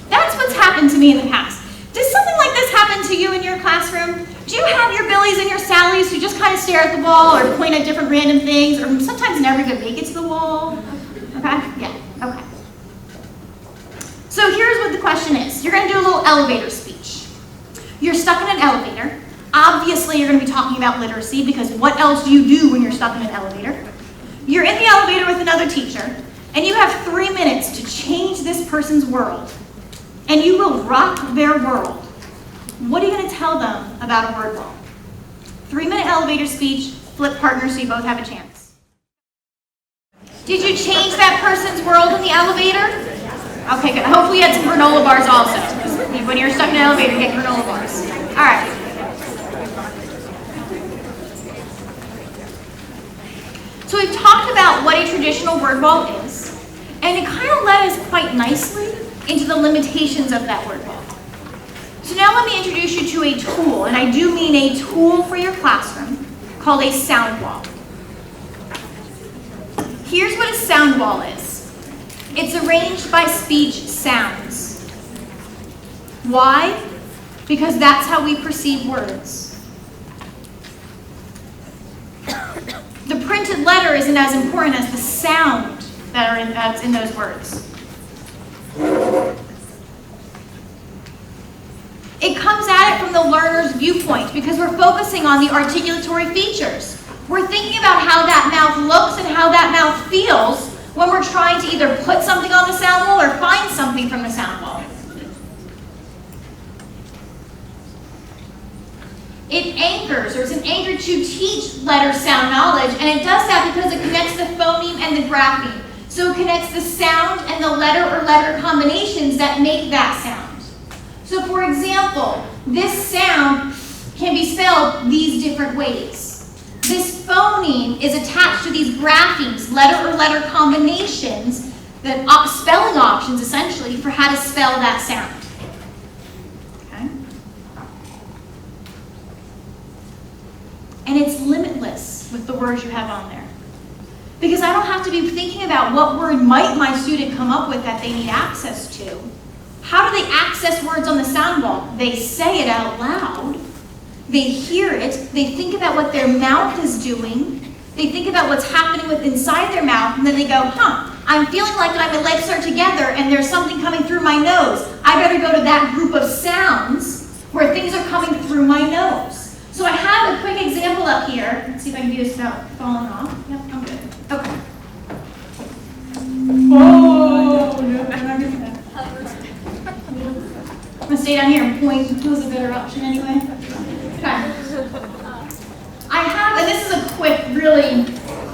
That's what's happened to me in the past. Does something like this happen to you in your classroom? Do you have your Billies and your Sallys who just kind of stare at the wall or point at different random things, or sometimes never even make it to the wall? Okay? Yeah. Okay. So here's what the question is. You're going to do a little elevator speech. You're stuck in an elevator. Obviously, you're going to be talking about literacy, because what else do you do when you're stuck in an elevator? You're in the elevator with another teacher, and you have 3 minutes to change this person's world. And you will rock their world. What are you going to tell them about a word wall? 3-minute elevator speech, flip partners so you both have a chance. Did you change that person's world in the elevator? Okay, good. Hopefully you had some granola bars also. When you're stuck in an elevator, you get granola bars. All right. So we've talked about what a traditional word wall is, and it kind of led us quite nicely into the limitations of that word wall. So now let me introduce you to a tool, and I do mean a tool for your classroom, called a sound wall. Here's what a sound wall is. It's arranged by speech sounds. Why? Because that's how we perceive words. The printed letter isn't as important as the sound that's in those words. It comes at it from the learner's viewpoint, because we're focusing on the articulatory features. We're thinking about how that mouth looks and how that mouth feels when when we're trying to either put something on the sound wall or find something from the sound wall. It anchors, or it's an anchor to teach letter sound knowledge, and it does that because it connects the phoneme and the grapheme. So it connects the sound and the letter or letter combinations that make that sound. So for example, this sound can be spelled these different ways. This phoneme is attached to these graphemes, letter or letter combinations, that spelling options essentially for how to spell that sound. Okay? And it's limitless with the words you have on there. Because I don't have to be thinking about what word might my student come up with that they need access to. How do they access words on the sound wall? They say it out loud. They hear it. They think about what their mouth is doing. They think about what's happening with inside their mouth, and then they go, I'm feeling like my legs are together and there's something coming through my nose. I better go to that group of sounds where things are coming through my nose. So I have a quick example up here. Let's see if I can do this without falling off. Yep, I'm good. Okay. Oh, no, I'm not doing that. I'm going to stay down here and point. It was a better option anyway. Okay. I have, and this is a quick, really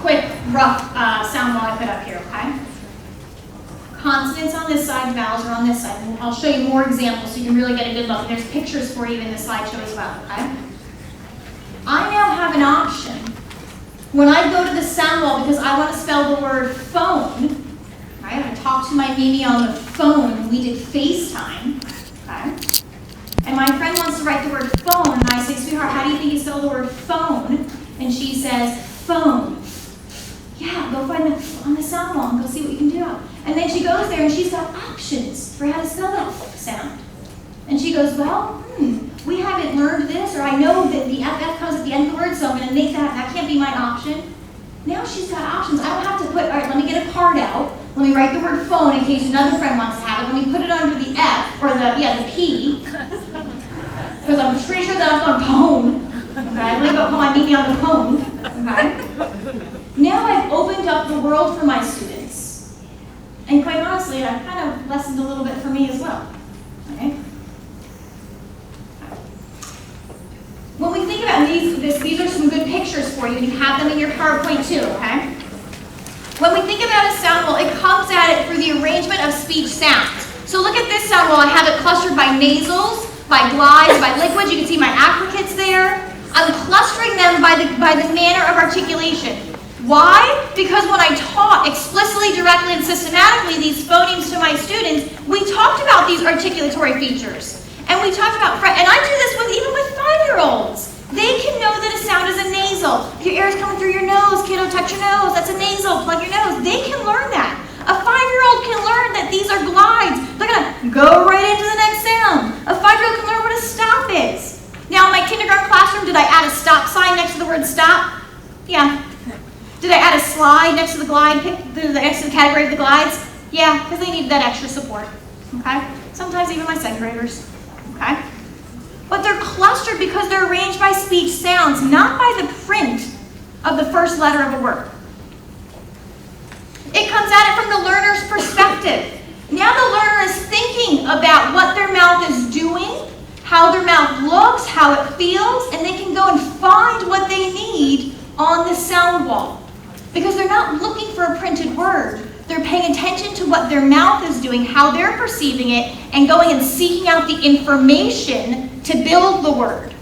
quick, rough sound wall I put up here, okay? Consonants on this side, vowels are on this side. And I'll show you more examples so you can really get a good look. And there's pictures for you in the slideshow as well, okay? I now have an option. When I go to the sound wall, because I want to spell the word phone, right? I talked to my Mimi on the phone, and we did FaceTime, okay? And my friend wants to write the word phone, and I say, sweetheart, how do you think you spell the word phone? And she says, phone. Yeah, go find the on the sound wall and go see what you can do. And then she goes there, and she's got options for how to spell that sound. And she goes, well, we haven't learned this, or I know that the FF comes at the end of the word, so I'm going to make that can't be my option. Now she's got options. I don't have to put, all right, let me get a card out. Let me write the word phone in case another friend wants to have it. Let me put it under the F, or the P, because I'm pretty sure that I'm going phone. Okay, I'm going to go call my Mimi on the phone. Okay. Now I've opened up the world for my students. And quite honestly, I've kind of lessened a little bit for me as well. Okay. When we think about these are some good pictures for you, and you have them in your PowerPoint too, okay? When we think about a sound wall, it comes at it through the arrangement of speech sounds. So look at this sound wall. I have it clustered by nasals, by glides, by liquids. You can see my affricates there. I'm clustering them by the manner of articulation. Why? Because when I taught explicitly, directly, and systematically these phonemes to my students, we talked about these articulatory features. And we talked about, and I do this even with 5-year-olds. They can know that a sound is a nasal. If your air is coming through your nose, kiddo, touch your nose. That's a nasal. Plug your nose. They can learn that. A 5-year-old can learn that these are glides. They're going to go right into the next sound. A 5-year-old can learn what a stop is. Now, in my kindergarten classroom, did I add a stop sign next to the word stop? Yeah. Did I add a slide next to the glide, next to the category of the glides? Yeah, because they needed that extra support. Okay? Sometimes even my second graders. Okay? But they're clustered because they're arranged by speech sounds, not by the print of the first letter of a word. It comes at it from the learner's perspective. Now the learner is thinking about what their mouth is doing, how their mouth looks, how it feels, and they can go and find what they need on the sound wall. Because they're not looking for a printed word. They're paying attention to what their mouth is doing, how they're perceiving it, and going and seeking out the information to build the word.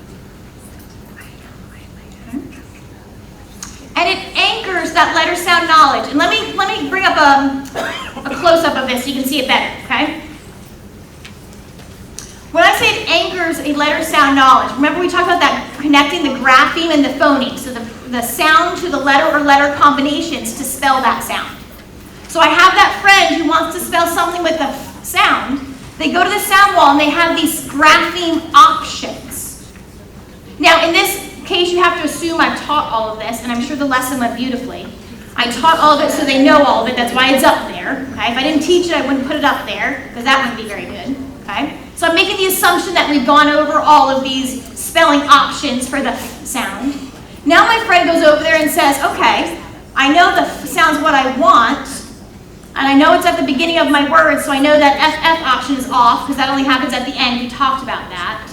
And it anchors that letter sound knowledge. And let me bring up a close-up of this so you can see it better, okay? When I say it anchors a letter sound knowledge, remember we talked about that connecting the grapheme and the phoneme, so the sound to the letter or letter combinations to spell that sound. So I have that friend who wants to spell something with a sound. They go to the sound wall and they have these grapheme options. Now in this case you have to assume I've taught all of this, and I'm sure the lesson went beautifully. I taught all of it so they know all of it, that's why it's up there. Okay? If I didn't teach it, I wouldn't put it up there, because that wouldn't be very good. Okay? So I'm making the assumption that we've gone over all of these spelling options for the sound. Now my friend goes over there and says, okay, I know the sound's what I want. And I know it's at the beginning of my words, so I know that FF option is off because that only happens at the end. We talked about that.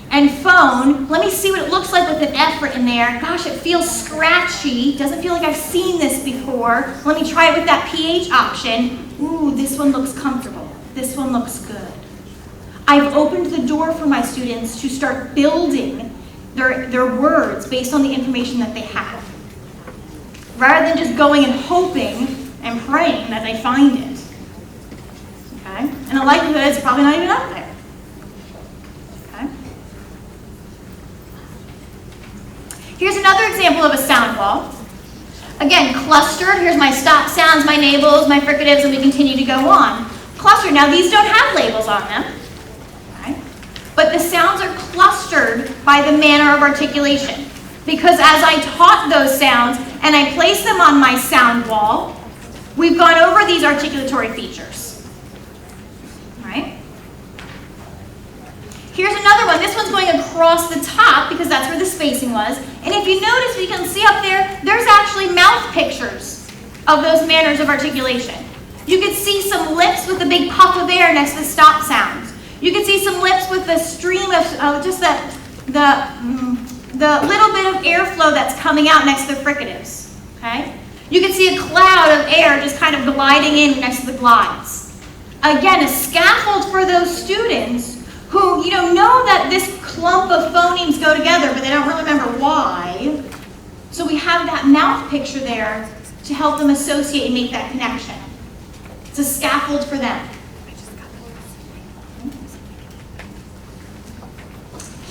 And phone, let me see what it looks like with an F written there. Gosh, it feels scratchy. Doesn't feel like I've seen this before. Let me try it with that PH option. Ooh, this one looks comfortable. This one looks good. I've opened the door for my students to start building their words based on the information that they have, rather than just going and hoping and praying that they find it. Okay? And the likelihood is probably not even up there. Okay? Here's another example of a sound wall. Again, clustered. Here's my stop sounds, my nasals, my fricatives, and we continue to go on. Clustered. Now these don't have labels on them. But the sounds are clustered by the manner of articulation. Because as I taught those sounds and I placed them on my sound wall, we've gone over these articulatory features. Right? Here's another one. This one's going across the top because that's where the spacing was. And if you notice, we can see up there, there's actually mouth pictures of those manners of articulation. You could see some lips with a big puff of air next to the stop sounds. You can see some lips with the stream of just the little bit of airflow that's coming out next to the fricatives. Okay? You can see a cloud of air just kind of gliding in next to the glides. Again, a scaffold for those students who know that this clump of phonemes go together, but they don't really remember why. So we have that mouth picture there to help them associate and make that connection. It's a scaffold for them.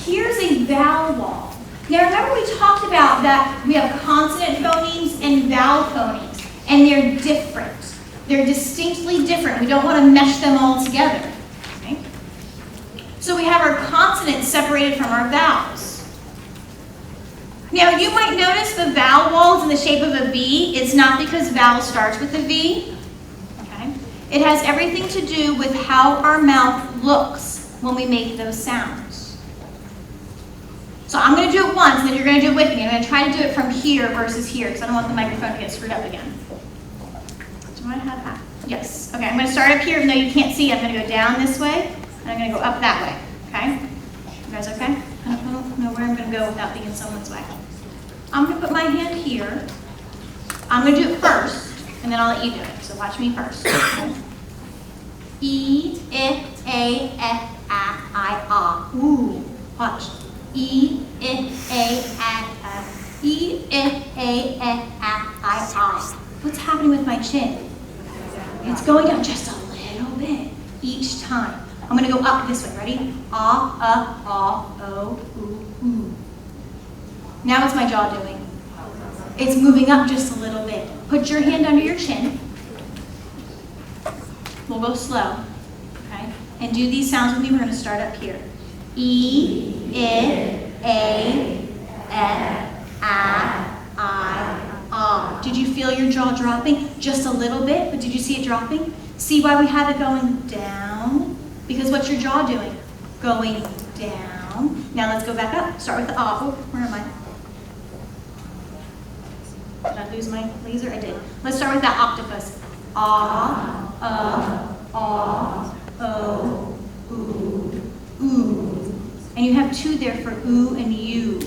Here's a vowel wall. Now remember we talked about that we have consonant phonemes and vowel phonemes, and they're different. They're distinctly different. We don't want to mesh them all together. Okay? So we have our consonants separated from our vowels. Now you might notice the vowel wall is in the shape of a V. It's not because vowel starts with a V. Okay? It has everything to do with how our mouth looks when we make those sounds. So I'm going to do it once, and then you're going to do it with me. I'm going to try to do it from here versus here, because I don't want the microphone to get screwed up again. Do you want to have that? Yes. Okay, I'm going to start up here, even though you can't see. I'm going to go down this way, and I'm going to go up that way. Okay? You guys okay? I don't know where I'm going to go without being in someone's way. I'm going to put my hand here. I'm going to do it first, and then I'll let you do it. So watch me first. E, I, A, I, Ooh. Watch. E, I, I. What's happening with my chin? It's going up just a little bit each time. I'm going to go up this way. Ready? O, oo. Now what's my jaw doing? It's moving up just a little bit. Put your hand under your chin. We'll go slow. Okay? And do these sounds with me. We're going to start up here. E, I, Did you feel your jaw dropping? Just a little bit, but did you see it dropping? See why we have it going down? Because what's your jaw doing? Going down. Now let's go back up. Start with the ah. Oh, where am I? Did I lose my laser? I did. Let's start with that octopus. Ah, o, ooh. And you have two there for ooh and you.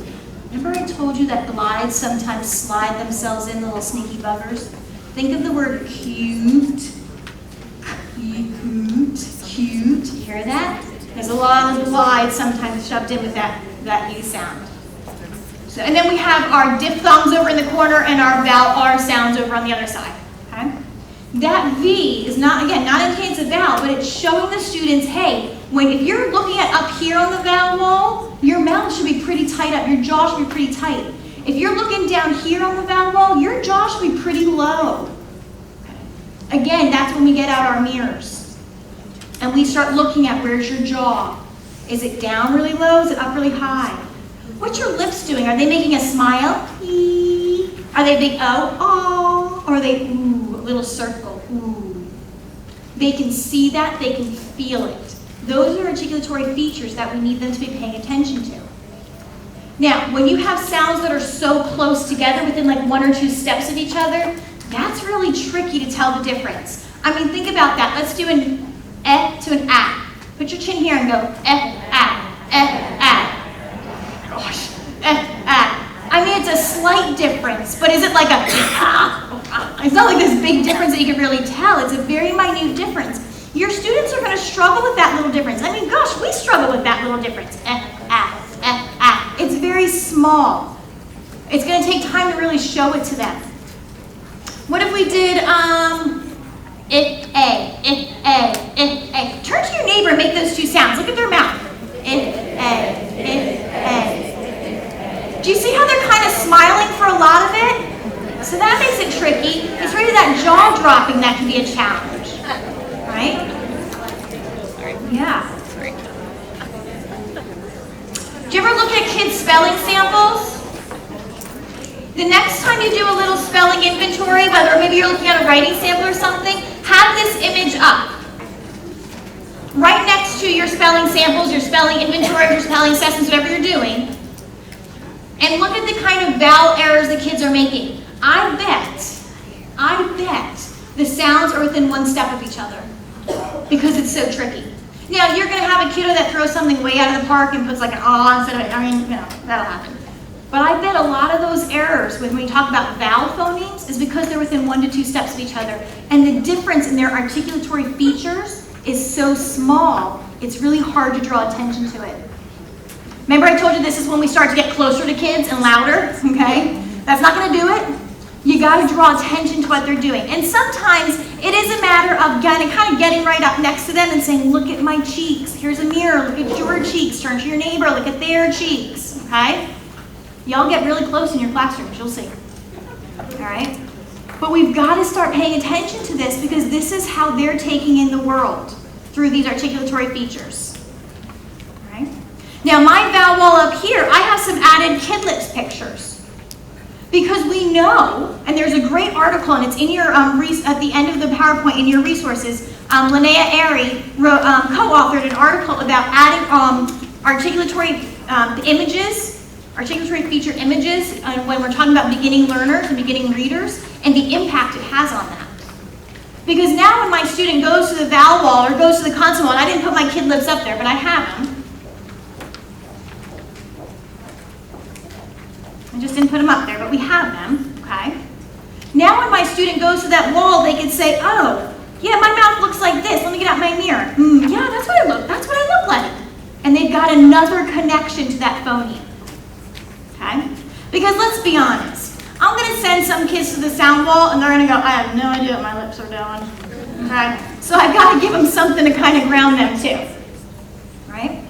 Remember I told you that glides sometimes slide themselves in, the little sneaky buggers? Think of the word cute. Cute. You hear that? There's a lot of glides sometimes shoved in with that U sound. So, and then we have our diphthongs over in the corner and our vowel R sounds over on the other side. Okay? That V is not indicating it's a vowel, but it's showing the students, hey, if you're looking at up here on the vowel wall, your mouth should be pretty tight up, your jaw should be pretty tight. If you're looking down here on the vowel wall, your jaw should be pretty low. Again, that's when we get out our mirrors. And we start looking at where's your jaw. Is it down really low? Is it up really high? What's your lips doing? Are they making a smile? Eee. Are they big O? Oh. Or are they ooh, a little circle? Ooh. They can see that, they can feel it. Those are articulatory features that we need them to be paying attention to. Now, when you have sounds that are so close together, within like 1 or 2 steps of each other, that's really tricky to tell the difference. I mean, think about that. Let's do an eh to an ah. Put your chin here and go eh, ah, gosh, eh, ah. I mean, it's a slight difference, but is it like a ah? It's not like this big difference that you can really tell. It's a very minute difference. Your students are going to struggle with that little difference. I mean, gosh, we struggle with that little difference. It's very small. It's going to take time to really show it to them. What if we did if. Turn to your neighbor and make those two sounds. Look at their mouth. If. Do you see how they're kind of smiling for a lot of it? So that makes it tricky. It's really that jaw dropping that can be a challenge. Right? Yeah. Do you ever look at kids' spelling samples? The next time you do a little spelling inventory, whether maybe you're looking at a writing sample or something, have this image up. Right next to your spelling samples, your spelling inventory, your spelling assessments, whatever you're doing. And look at the kind of vowel errors the kids are making. I bet the sounds are within one step of each other because it's so tricky. Now, you're going to have a kiddo that throws something way out of the park and puts like an ah instead of, that'll happen. But I bet a lot of those errors when we talk about vowel phonemes is because they're within 1 to 2 steps of each other. And the difference in their articulatory features is so small, it's really hard to draw attention to it. Remember I told you this is when we start to get closer to kids and louder, okay? That's not going to do it. You got to draw attention to what they're doing. And sometimes it is a matter of kind of getting right up next to them and saying, look at my cheeks. Here's a mirror. Look at your cheeks. Turn to your neighbor. Look at their cheeks. Okay? Y'all get really close in your classrooms. You'll see. All right? But we've got to start paying attention to this because this is how they're taking in the world through these articulatory features. All right? Now, my vowel wall up here, I have some added kidlets pictures. Because we know, and there's a great article, and it's in your at the end of the PowerPoint in your resources. Linnea Airy co-authored an article about adding articulatory images, articulatory feature images, when we're talking about beginning learners and beginning readers, and the impact it has on that. Because now when my student goes to the vowel wall or goes to the consonant wall, and I didn't put my kidlets up there, but I have them. I just didn't put them up there, but we have them, okay? Now when my student goes to that wall, they can say, oh, yeah, my mouth looks like this. Let me get out my mirror. Yeah, that's what I look like. And they've got another connection to that phoneme, okay? Because let's be honest. I'm going to send some kids to the sound wall, and they're going to go, I have no idea what my lips are doing, okay? So I've got to give them something to kind of ground them too, right?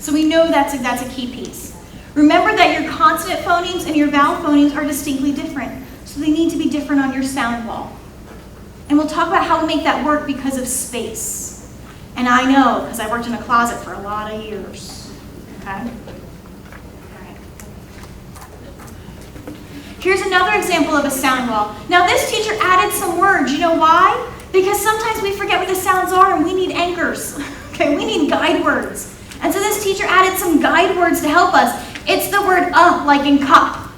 So we know that's a key piece. Remember that your consonant phonemes and your vowel phonemes are distinctly different. So they need to be different on your sound wall. And we'll talk about how we make that work because of space. And I know, because I worked in a closet for a lot of years. Okay? All right. Here's another example of a sound wall. Now this teacher added some words. You know why? Because sometimes we forget what the sounds are and we need anchors. Okay, we need guide words. And so this teacher added some guide words to help us. It's the word like in cup,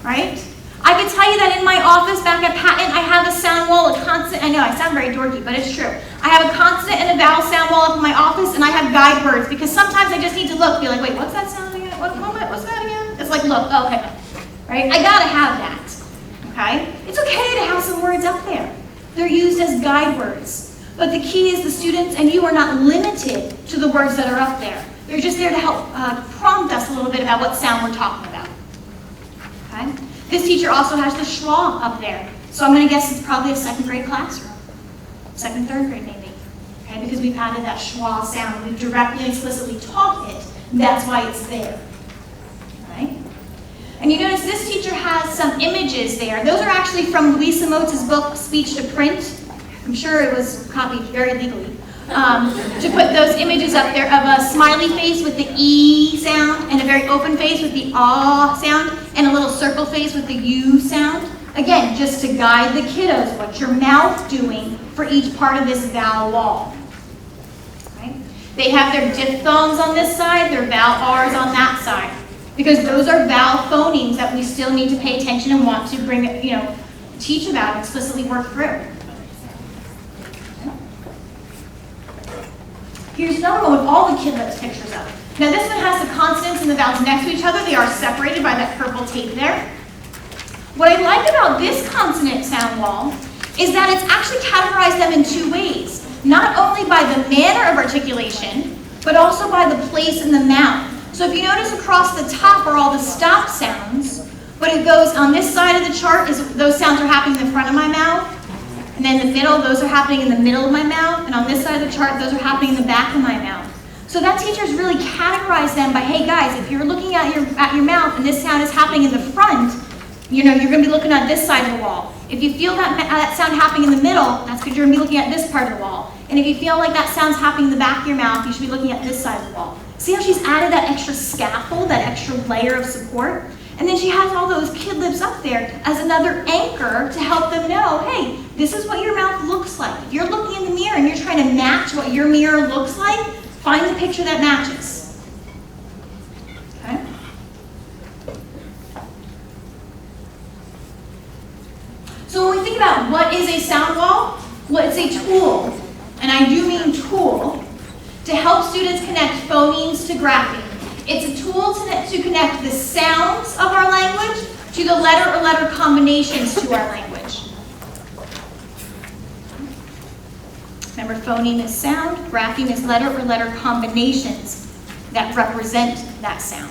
right? I can tell you that in my office back at Patton, I have a sound wall, a consonant. I know I sound very dorky, but it's true. I have a consonant and a vowel sound wall up in my office, and I have guide words because sometimes I just need to look, be like, wait, what's that sound again? What's that again? It's like, look, oh, okay, right? I gotta have that, okay? It's okay to have some words up there. They're used as guide words, but the key is the students and you are not limited to the words that are up there. They're just there to help prompt us a little bit about what sound we're talking about. Okay? This teacher also has the schwa up there. So I'm going to guess it's probably a 2nd grade classroom. 2nd, 3rd grade maybe. Okay? Because we've added that schwa sound. We've directly and explicitly taught it. That's why it's there. Okay? And you notice this teacher has some images there. Those are actually from Louisa Motz's book, Speech to Print. I'm sure it was copied very legally. To put those images up there of a smiley face with the E sound and a very open face with the ah sound and a little circle face with the U sound. Again, just to guide the kiddos, what's your mouth doing for each part of this vowel wall. Right? They have their diphthongs on this side, their vowel R's on that side. Because those are vowel phonemes that we still need to pay attention and want to bring, teach about and explicitly work through. Here's another one with all the kidlets pictures of. Now this one has the consonants and the vowels next to each other. They are separated by that purple tape there. What I like about this consonant sound wall is that it's actually categorized them in two ways. Not only by the manner of articulation, but also by the place in the mouth. So if you notice across the top are all the stop sounds, but it goes on this side of the chart, is those sounds are happening in the front of my mouth, and then in the middle, those are happening in the middle of my mouth, and on this side of the chart, those are happening in the back of my mouth. So that teachers really categorize them by, hey guys, if you're looking at your mouth and this sound is happening in the front, you know, you're going to be looking at this side of the wall. If you feel that sound happening in the middle, that's because you're going to be looking at this part of the wall. And if you feel like that sound's happening in the back of your mouth, you should be looking at this side of the wall. See how she's added that extra scaffold, that extra layer of support? And then she has all those kid lips up there as another anchor to help them know, hey, this is what your mouth looks like. If you're looking in the mirror and you're trying to match what your mirror looks like, find the picture that matches. Okay? So when we think about what is a sound wall, well, it's a tool, and I do mean tool, to help students connect phonemes to grapheme. It's a tool to connect the sounds of our language to the letter or letter combinations to our language. Remember, phoneme is sound, grapheme is letter or letter combinations that represent that sound.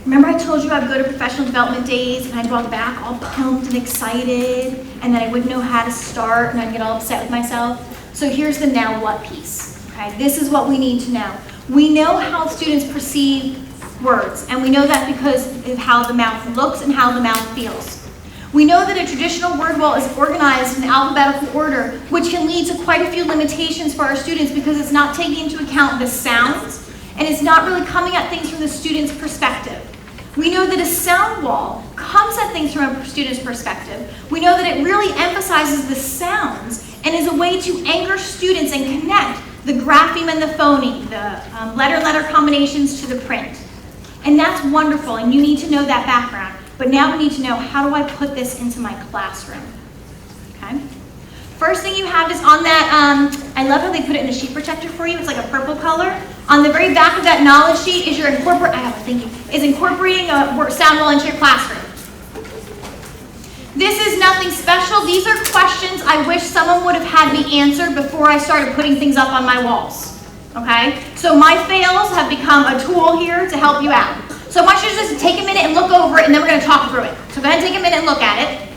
Remember I told you I'd go to professional development days and I'd walk back all pumped and excited, and then I wouldn't know how to start and I'd get all upset with myself? So here's the now what piece. Okay, this is what we need to know. We know how students perceive words, and we know that because of how the mouth looks and how the mouth feels. We know that a traditional word wall is organized in alphabetical order, which can lead to quite a few limitations for our students because it's not taking into account the sounds, and it's not really coming at things from the student's perspective. We know that a sound wall comes at things from a student's perspective. We know that it really emphasizes the sounds and is a way to anchor students and connect the grapheme and the phoneme, the letter-letter combinations to the print. And that's wonderful, and you need to know that background. But now we need to know, how do I put this into my classroom? Okay? First thing you have is on that, I love how they put it in a sheet protector for you. It's like a purple color. On the very back of that knowledge sheet is incorporating a sound wall into your classroom. This is nothing special. These are questions I wish someone would have had me answer before I started putting things up on my walls. Okay? So my fails have become a tool here to help you out. So I want you to just take a minute and look over it, and then we're going to talk through it. So go ahead and take a minute and look at it.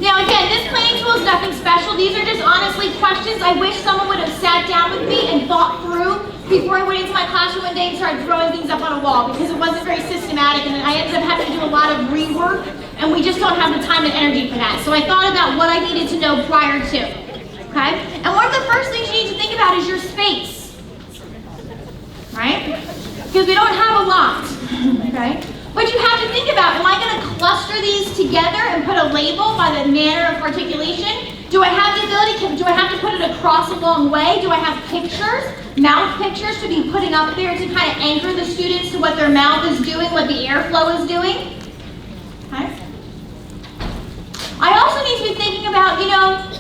Now again, this planning tool is nothing special. These are just honestly questions I wish someone would have sat down with me and thought through before I went into my classroom one day and started throwing things up on a wall, because it wasn't very systematic, and I ended up having to do a lot of rework, and we just don't have the time and energy for that. So I thought about what I needed to know prior to. Okay? And one of the first things you need to think about is your space. Right? Because we don't have a lot. Okay? But you have to think about, am I going to cluster these together and put a label by the manner of articulation? Do I have the ability, do I have to put it across a long way? Do I have pictures, mouth pictures to be putting up there to kind of anchor the students to what their mouth is doing, what the airflow is doing? Okay. I also need to be thinking about,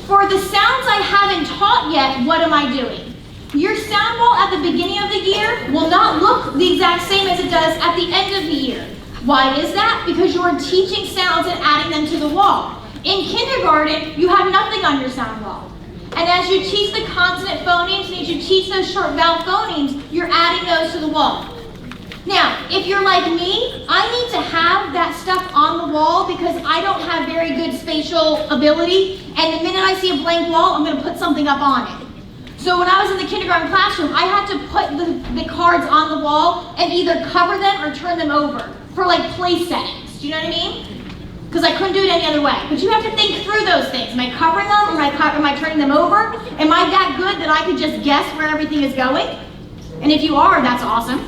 for the sounds I haven't taught yet, what am I doing? Your sound wall at the beginning of the year will not look the exact same as it does at the end of the year. Why is that? Because you're teaching sounds and adding them to the wall. In kindergarten, you have nothing on your sound wall. And as you teach the consonant phonemes and as you teach those short vowel phonemes, you're adding those to the wall. Now, if you're like me, I need to have that stuff on the wall because I don't have very good spatial ability, and the minute I see a blank wall, I'm going to put something up on it. So when I was in the kindergarten classroom, I had to put the cards on the wall and either cover them or turn them over for like place settings. Do you know what I mean? Because I couldn't do it any other way. But you have to think through those things. Am I covering them? Am I turning them over? Am I that good that I could just guess where everything is going? And if you are, that's awesome.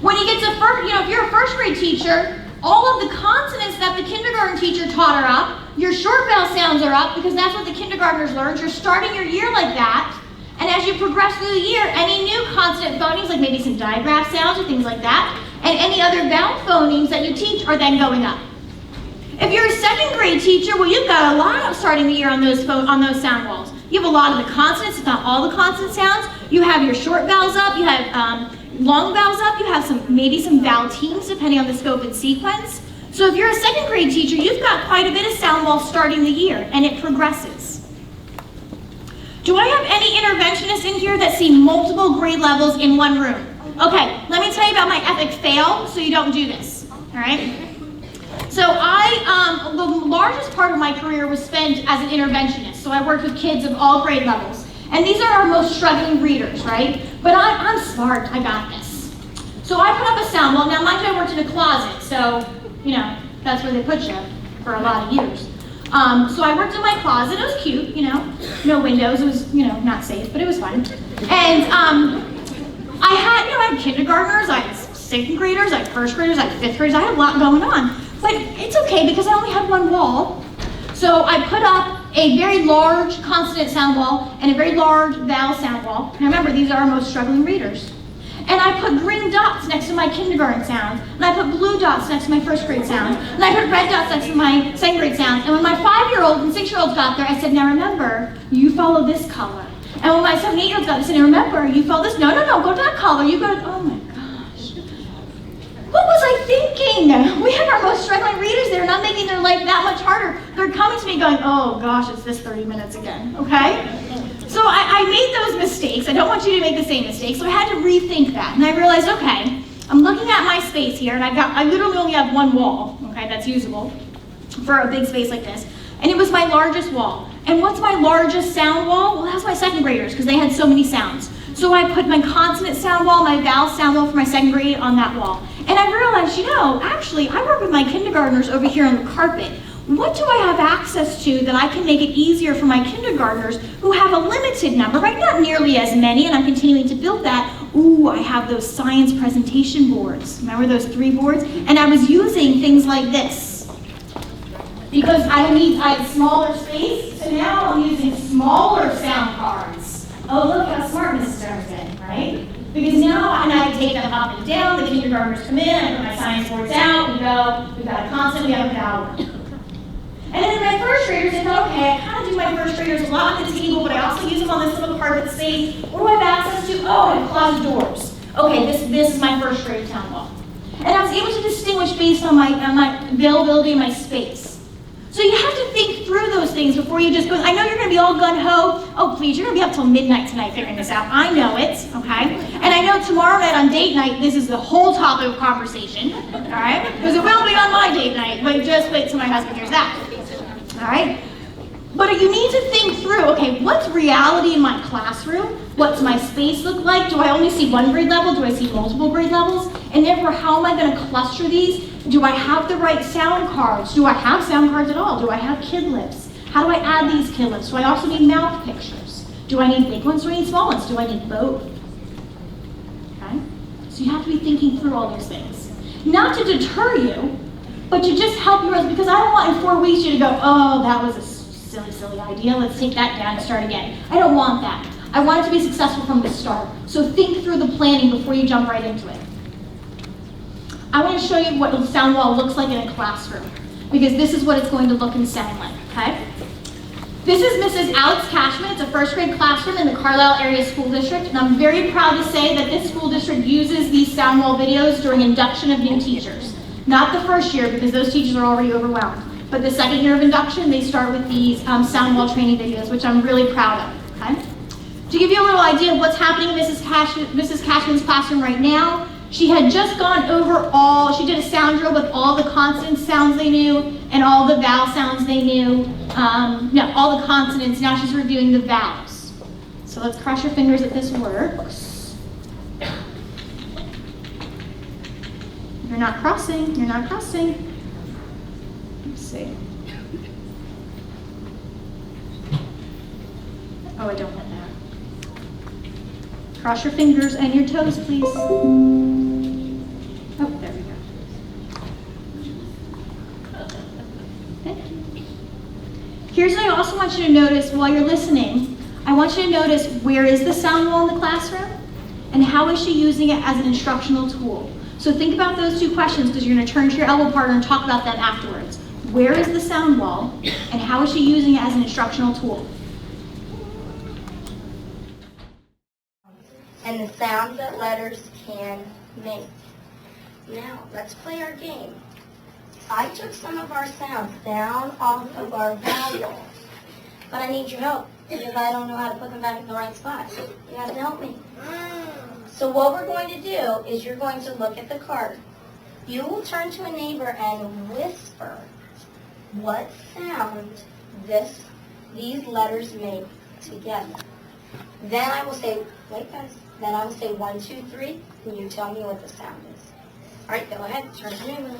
When you get to if you're a first grade teacher, all of the consonants that the kindergarten teacher taught are up. Your short vowel sounds are up because that's what the kindergartners learned. You're starting your year like that. And as you progress through the year, any new consonant phonemes, like maybe some digraph sounds or things like that, and any other vowel phonemes that you teach are then going up. If you're a second grade teacher, well, you've got a lot starting the year on those sound walls. You have a lot of the consonants, if not all the consonant sounds. You have your short vowels up, you have long vowels up, you have maybe some vowel teams depending on the scope and sequence. So if you're a second grade teacher, you've got quite a bit of sound walls starting the year, and it progresses. Do I have any interventionists in here that see multiple grade levels in one room? Okay, let me tell you about my epic fail so you don't do this, all right? So the largest part of my career was spent as an interventionist. So I worked with kids of all grade levels. And these are our most struggling readers, right? But I'm smart, I got this. So I put up a sound wall. Now mind you, I worked in a closet, so, you know, that's where they put you for a lot of years. So I worked in my closet, it was cute, you know, no windows, it was, you know, not safe, but it was fun. And I had kindergartners, I had second graders, I had first graders, I had fifth graders, I had a lot going on. But it's okay because I only had one wall. So I put up a very large consonant sound wall and a very large vowel sound wall. And remember, these are our most struggling readers. And I put green dots next to my kindergarten sounds. And I put blue dots next to my first grade sounds. And I put red dots next to my second grade sounds. And when my 5-year-old and 6-year-olds got there, I said, now remember, you follow this color. And when my 7 and 8-year-olds got there, I said, now remember, you follow this. No, go to that color. You go to, oh my gosh. What was I thinking? We have our most struggling readers there, and I'm making their life that much harder. They're coming to me going, oh gosh, it's this 30 minutes again, okay? So I made those mistakes. I don't want you to make the same mistakes, so I had to rethink that. And I realized, okay, I'm looking at my space here, and I literally only have one wall, okay, that's usable for a big space like this. And it was my largest wall. And what's my largest sound wall? Well, that's my second graders, because they had so many sounds. So I put my consonant sound wall, my vowel sound wall for my second grade on that wall. And I realized, you know, actually, I work with my kindergartners over here on the carpet. What do I have access to that I can make it easier for my kindergartners who have a limited number, right? Not nearly as many, and I'm continuing to build that. Ooh, I have those science presentation boards. Remember those 3 boards? And I was using things like this. Because I had smaller space, so now I'm using smaller sound cards. Oh, look how smart Mrs. Durham's been, right? Because now, and I take them up and down, the kindergartners come in, I put my science boards out, we go, we've got a consonant, we have a vowel. And then my first graders, I thought, okay, I kind of do my first graders a lot on the table, but I also use them on this little carpet space. What do I have access to? Oh, I have closet doors. Okay, this is my first grade sound wall. And I was able to distinguish based on my availability and my space. So you have to think through those things before you just go, I know you're going to be all gun-ho. Oh, please, you're going to be up till midnight tonight figuring this out. I know it, okay? And I know tomorrow night on date night, this is the whole topic of conversation, all right? Because it will be on my date night, but just wait till my husband hears that, all right? But you need to think through, okay, what's reality in my classroom? What's my space look like? Do I only see one grade level? Do I see multiple grade levels? And therefore, how am I going to cluster these? Do I have the right sound cards? Do I have sound cards at all? Do I have kid lips? How do I add these kid lips? Do I also need mouth pictures? Do I need big ones? Do I need small ones? Do I need both? Okay? So you have to be thinking through all those things. Not to deter you, but to just help you, because I don't want in 4 weeks you to go, oh, that was a silly idea. Let's take that down and start again. I don't want that. I want it to be successful from the start. So think through the planning before you jump right into it. I want to show you what a sound wall looks like in a classroom, because this is what it's going to look and sound like, okay? This is Mrs. Alex Cashman. It's a first grade classroom in the Carlisle Area School District, and I'm very proud to say that this school district uses these sound wall videos during induction of new teachers. Not the first year, because those teachers are already overwhelmed, but the second year of induction, they start with these sound wall training videos, which I'm really proud of, okay? To give you a little idea of what's happening in Mrs. Cashman's classroom right now, she had just gone over she did a sound drill with all the consonant sounds they knew and all the vowel sounds they knew, all the consonants. Now she's reviewing the vowels. So let's cross your fingers that this works. You're not crossing, you're not crossing. Let's see. Oh, I don't want that. Cross your fingers and your toes, please. Oh, there we go. Thank you. Here's what I also want you to notice while you're listening. I want you to notice, where is the sound wall in the classroom? And how is she using it as an instructional tool? So think about those two questions because you're going to turn to your elbow partner and talk about them afterwards. Where is the sound wall, and how is she using it as an instructional tool? And the sounds that letters can make. Now, let's play our game. I took some of our sounds down off of our vowels, but I need your help because I don't know how to put them back in the right spot. You have to help me. So what we're going to do is you're going to look at the card. You will turn to a neighbor and whisper what sound these letters make together. Then I will say, wait guys, then I will say 1, 2, 3, and you tell me what the sound is. All right, go ahead, turn to your neighbor.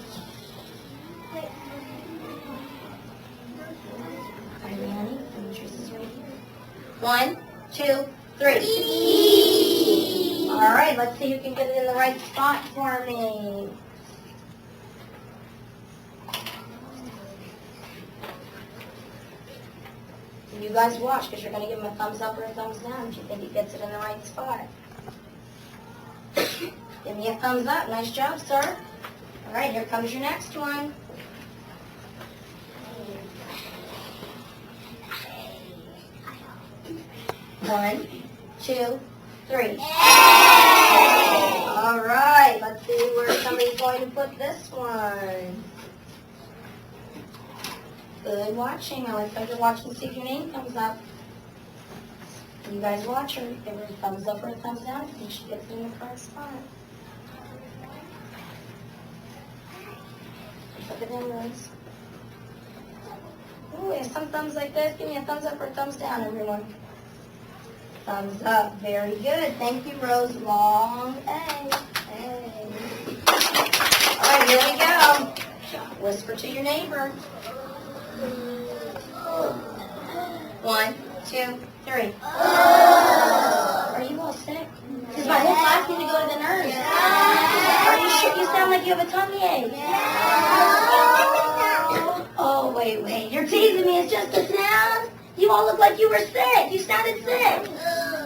Are you ready? Is right here. 1, 2, 3. All right, let's see who can get it in the right spot for me. You guys watch because you're going to give him a thumbs up or a thumbs down if you think he gets it in the right spot. Give me a thumbs up. Nice job, sir. All right, here comes your next one. One, 2, 3. All right, let's see where somebody's going to put this one. Good watching. I like how you're watching to see if your name comes up. You guys watch her. Give her a thumbs up or a thumbs down. I think she gets it in the correct spot. Look at them, Rose. Ooh, we have some thumbs like this. Give me a thumbs up or a thumbs down, everyone. Thumbs up. Very good. Thank you, Rose. Long A. A. All right, here we go. Whisper to your neighbor. 1, 2, 3. Are you all sick? Because my whole class need to go to the nurse. Are you sure? You sound like you have a tummy ache. Oh, wait. You're teasing me. It's just a sound? You all look like you were sick. You sounded sick.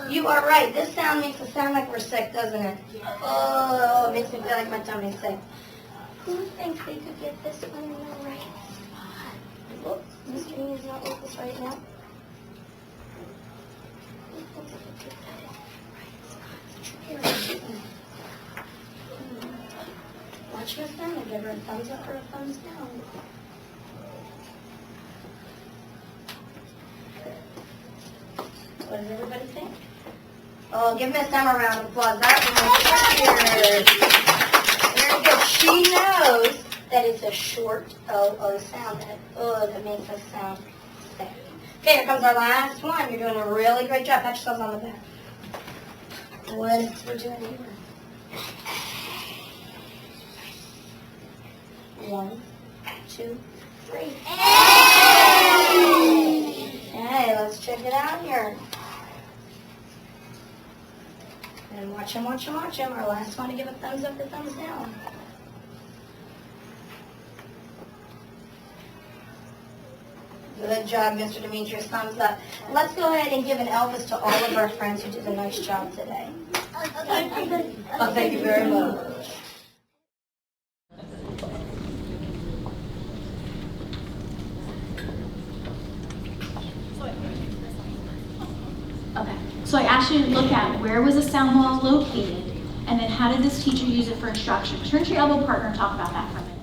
You are right. This sound makes us sound like we're sick, doesn't it? Oh, it makes me feel like my tummy's sick. Who thinks they could get this one in the right spot? Oops, the screen is not with us right now. Who thinks they could get that in the right spot? Watch her sound and give her a thumbs up or a thumbs down. What does everybody think? Oh, give Miss Emma a round of applause. That one was very good. She knows that it's a short O sound. That makes us sound sick. Okay, here comes our last one. You're doing a really great job. Pat yourselves on the back. We're doing here. 1, 2, 3. Hey, let's check it out here. And watch him. Our last one to give a thumbs up or thumbs down. Good job, Mr. Demetrius. Thumbs up. Let's go ahead and give an Elvis to all of our friends who did a nice job today. Oh, thank you very much. Okay, so I asked you to look at where was the sound wall located, and then how did this teacher use it for instruction? Turn to your elbow partner and talk about that for a minute.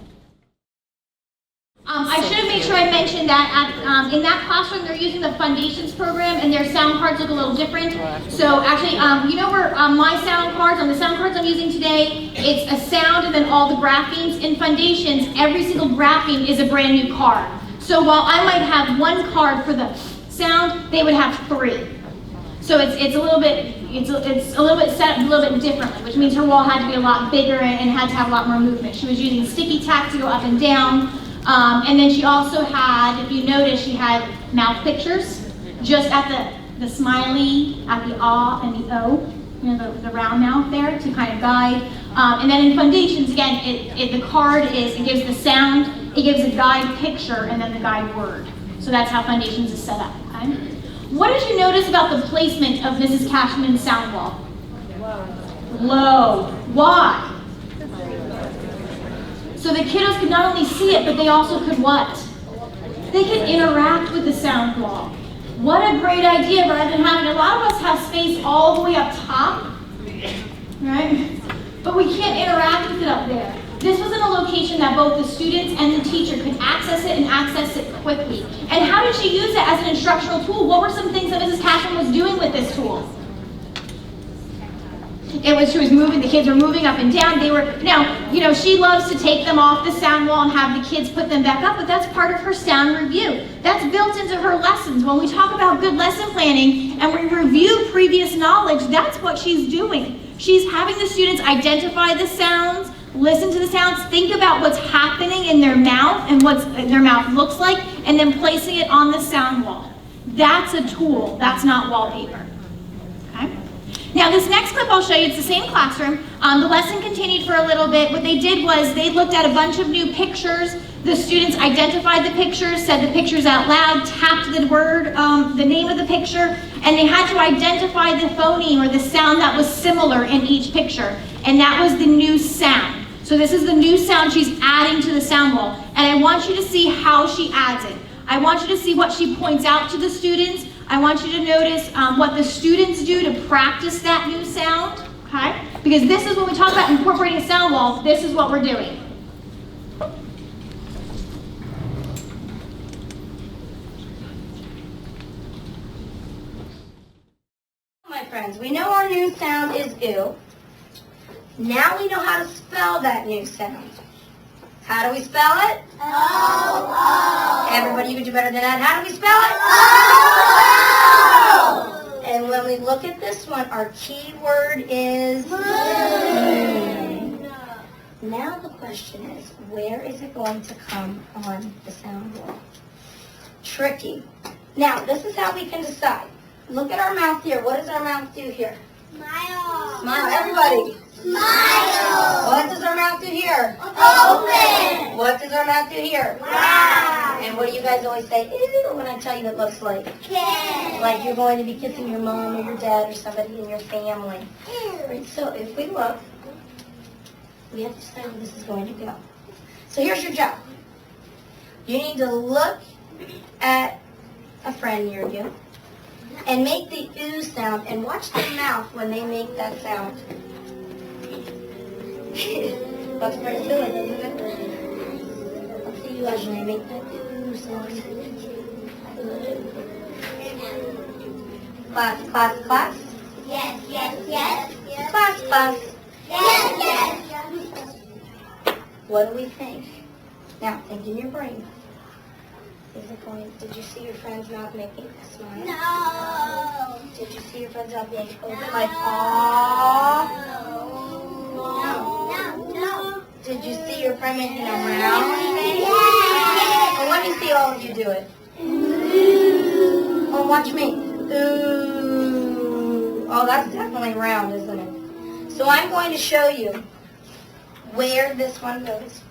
I should have made sure I mentioned that in that classroom they're using the Foundations program, and their sound cards look a little different. So actually, you know where my sound cards, on the sound cards I'm using today, it's a sound and then all the graphemes. In Foundations, every single grapheme is a brand new card. So while I might have one card for the sound, they would have 3. So it's a little bit set up a little bit differently, which means her wall had to be a lot bigger and had to have a lot more movement. She was using sticky tack to go up and down, and then she also had, if you notice, she had mouth pictures just at the smiley, at the ah and the o, you know, the round mouth there to kind of guide. And then in Foundations, again, the card it gives the sound, it gives a guide picture, and then the guide word. So that's how Foundations is set up. Okay? What did you notice about the placement of Mrs. Cashman's sound wall? Low. Why? So the kiddos could not only see it, but they also could what? They could interact with the sound wall. What a great idea, rather than having, a lot of us have space all the way up top, right? But we can't interact with it up there. This was in a location that both the students and the teacher could access it and access it quickly. And how did she use it as an instructional tool? What were some things that Mrs. Cashman was doing with this tool? She was moving, the kids were moving up and down. Now, she loves to take them off the sound wall and have the kids put them back up, but that's part of her sound review. That's built into her lessons. When we talk about good lesson planning and we review previous knowledge, that's what she's doing. She's having the students identify the sounds, listen to the sounds, think about what's happening in their mouth and what their mouth looks like, and then placing it on the sound wall. That's a tool. That's not wallpaper. Okay? Now this next clip I'll show you, it's the same classroom. The lesson continued for a little bit. What they did was they looked at a bunch of new pictures. The students identified the pictures, said the pictures out loud, tapped the word, the name of the picture, and they had to identify the phoneme or the sound that was similar in each picture. And that was the new sound. So this is the new sound she's adding to the sound wall. And I want you to see how she adds it. I want you to see what she points out to the students. I want you to notice what the students do to practice that new sound, okay? Because this is when we talk about incorporating a sound wall, this is what we're doing. My friends, we know our new sound is oo. Now we know how to spell that new sound. How do we spell it? O-O. Everybody, you can do better than that. How do we spell it? O-O. And when we look at this one, our key word is moon. Now the question is, where is it going to come on the sound wall? Tricky. Now, this is how we can decide. Look at our mouth here. What does our mouth do here? Smile. Smile, everybody. Smile. What does our mouth do here? Open. What does our mouth do here? Wow. And what do you guys always say? Ew, when I tell you it looks like? Kiss. Like you're going to be kissing your mom or your dad or somebody in your family. Right, so if we look, we have to decide where this is going to go. So here's your job. You need to look at a friend near you and make the oo sound and watch their mouth when they make that sound. Looks pretty good, doesn't it? Let's see you guys when I make that oo sound. Class, class, class. Yes, yes, yes. Class, class. Yes, yes. What do we think? Now, think in your brain. Is it going, did you see your friend's mouth making a smile? No. Did you see your friend's mouth being open like, aww? No. Did you see your friend making a round face? Yes. Well, let me see all of you do it. Oh, watch me. Ooh. Oh, that's definitely round, isn't it? So I'm going to show you where this one goes.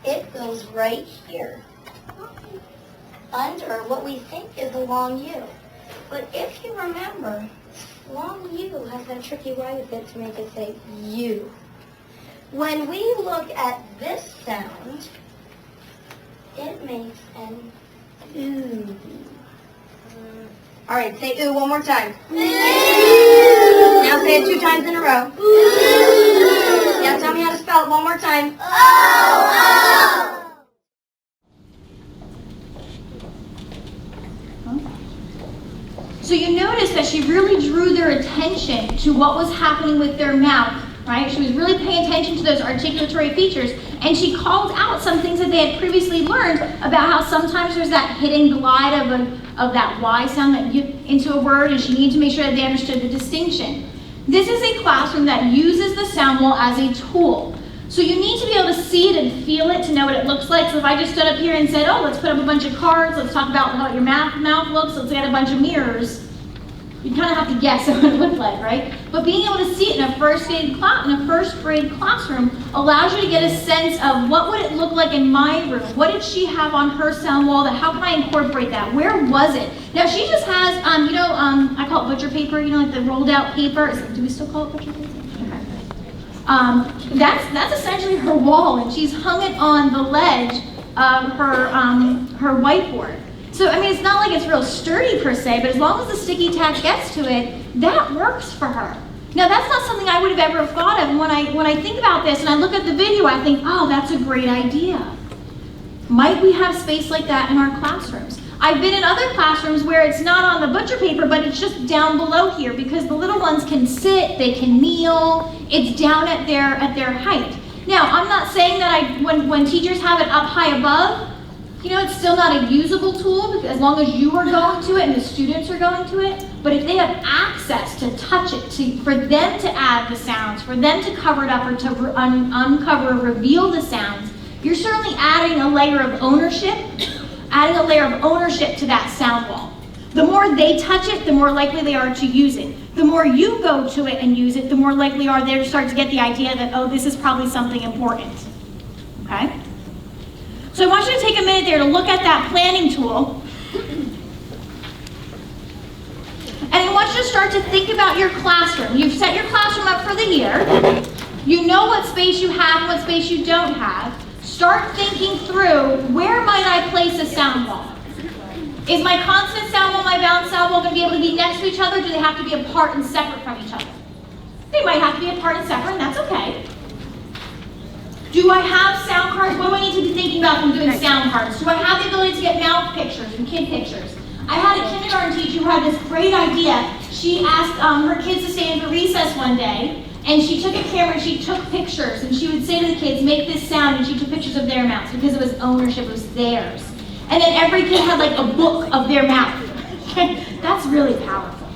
It goes right here, under what we think is a long U. But if you remember, long U has that tricky Y with it to make it say U. When we look at this sound, it makes an oo. All right, say oo one more time. Now say it 2 times in a row. Now tell me how to spell it one more time. So you notice that she really drew their attention to what was happening with their mouth, right? She was really paying attention to those articulatory features, and she called out some things that they had previously learned about how sometimes there's that hidden glide of that Y sound into a word, and she needed to make sure that they understood the distinction. This is a classroom that uses the sound wall as a tool. So you need to be able to see it and feel it to know what it looks like. So if I just stood up here and said, oh, let's put up a bunch of cards, let's talk about how your mouth looks, let's get a bunch of mirrors, you kind of have to guess what it looked like, right? But being able to see it in a first grade classroom allows you to get a sense of what would it look like in my room? What did she have on her sound wall? How can I incorporate that? Where was it? Now she just has, I call it butcher paper, like the rolled out paper. Do we still call it butcher paper? Okay. That's essentially her wall, and she's hung it on the ledge of her whiteboard. So, I mean, it's not like it's real sturdy per se, but as long as the sticky tack gets to it, that works for her. Now, that's not something I would have ever thought of. And when I think about this and I look at the video, I think, oh, that's a great idea. Might we have space like that in our classrooms? I've been in other classrooms where it's not on the butcher paper, but it's just down below here because the little ones can sit, they can kneel, it's down at their height. Now, I'm not saying that when teachers have it up high above, you know, it's still not a usable tool because as long as you are going to it and the students are going to it, but if they have access to touch it, for them to add the sounds, for them to cover it up or to uncover or reveal the sounds, you're certainly adding a layer of ownership to that sound wall. The more they touch it, the more likely they are to use it. The more you go to it and use it, the more likely are they to start to get the idea that, oh, this is probably something important. Okay? So I want you to take a minute there to look at that planning tool. And I want you to start to think about your classroom. You've set your classroom up for the year. You know what space you have and what space you don't have. Start thinking through, where might I place a sound wall? Is my consonant sound wall, my vowel sound wall going to be able to be next to each other, or do they have to be apart and separate from each other? They might have to be apart and separate, and that's okay. Do I have sound cards? What do I need to be thinking about when doing sound cards? Do I have the ability to get mouth pictures and kid pictures? I had a kindergarten teacher who had this great idea. She asked her kids to stay in for recess one day, and she took a camera and she took pictures, and she would say to the kids, make this sound, and she took pictures of their mouths because it was ownership, it was theirs. And then every kid had like a book of their mouth. That's really powerful,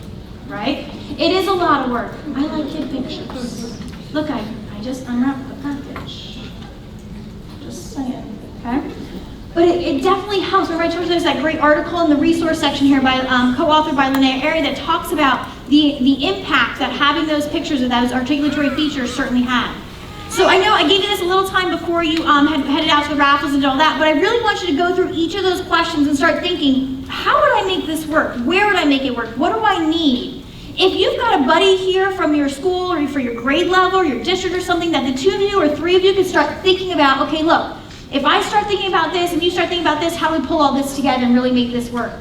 right? It is a lot of work. I like kid pictures. Look, I just unwrapped the package. Just saying, okay? But it definitely helps. Remember I told you there's that great article in the resource section here by co-authored by Linnea Airy that talks about the impact that having those pictures of those articulatory features certainly had. So I know I gave you this a little time before you had headed out to the raffles and did all that, but I really want you to go through each of those questions and start thinking, how would I make this work? Where would I make it work? What do I need? If you've got a buddy here from your school or for your grade level or your district or something that the 2 of you or 3 of you can start thinking about, okay, look, if I start thinking about this and you start thinking about this, how do we pull all this together and really make this work?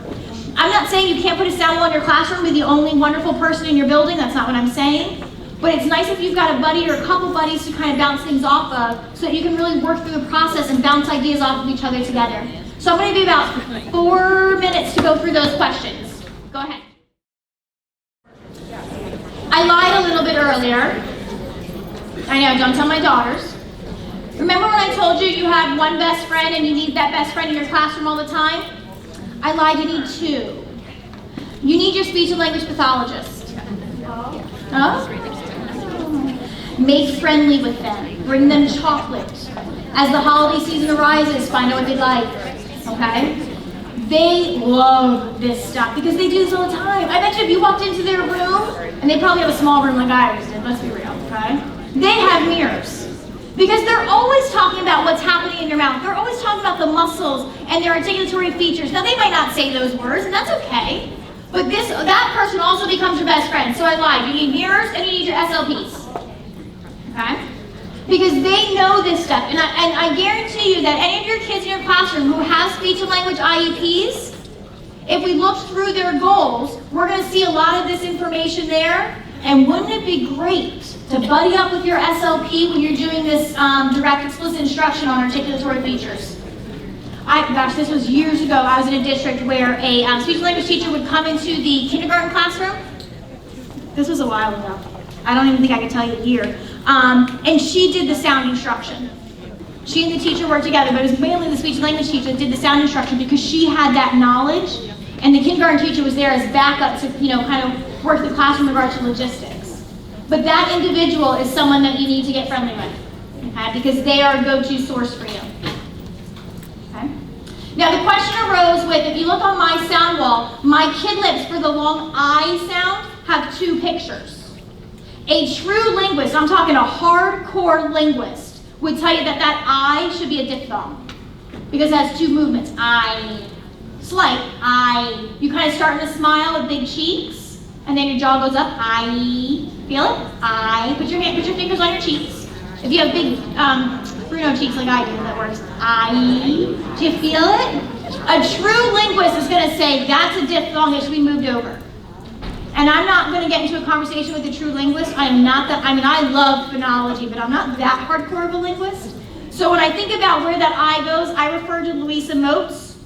I'm not saying you can't put a sound wall in your classroom with the only wonderful person in your building. That's not what I'm saying. But it's nice if you've got a buddy or a couple buddies to kind of bounce things off of so that you can really work through the process and bounce ideas off of each other together. So I'm going to give you about 4 minutes to go through those questions. Go ahead. I lied a little bit earlier. I know, don't tell my daughters. Remember when I told you you had one best friend and you need that best friend in your classroom all the time? I lied, you need 2. You need your speech and language pathologist. Huh? Make friendly with them. Bring them chocolate. As the holiday season arises, find out what they like. Okay? They love this stuff because they do this all the time. I bet you if you walked into their room, and they probably have a small room like I always did, let's be real, okay? They have mirrors. Because they're always talking about what's happening in your mouth. They're always talking about the muscles and their articulatory features. Now, they might not say those words, and that's okay. But that person also becomes your best friend. So I lied. You need mirrors and you need your SLPs. Okay? Because they know this stuff. And I guarantee you that any of your kids in your classroom who have speech and language IEPs, if we looked through their goals, we're going to see a lot of this information there. And wouldn't it be great to buddy up with your SLP when you're doing this direct explicit instruction on articulatory features? Gosh, this was years ago. I was in a district where a speech and language teacher would come into the kindergarten classroom. This was a while ago. I don't even think I can tell you the year. And she did the sound instruction. She and the teacher worked together, but it was mainly the speech and language teacher that did the sound instruction because she had that knowledge, and the kindergarten teacher was there as backup to, kind of work the classroom in regards to logistics. But that individual is someone that you need to get friendly with, okay? Because they are a go-to source for you. Okay? Now the question arose with, if you look on my sound wall, my kid lips for the long I sound have 2 pictures. A true linguist, I'm talking a hardcore linguist, would tell you that that I should be a diphthong because it has 2 movements. I, slight, I. You kind of start in a smile with big cheeks, and then your jaw goes up. I, feel it? I. Put your fingers on your cheeks. If you have big Bruno cheeks like I do, that works. Do you feel it? A true linguist is going to say that's a diphthong, it should be moved over. And I'm not going to get into a conversation with a true linguist. I am not that, I mean, I love phonology, but I'm not that hardcore of a linguist. So when I think about where that I goes, I refer to Louisa Moats,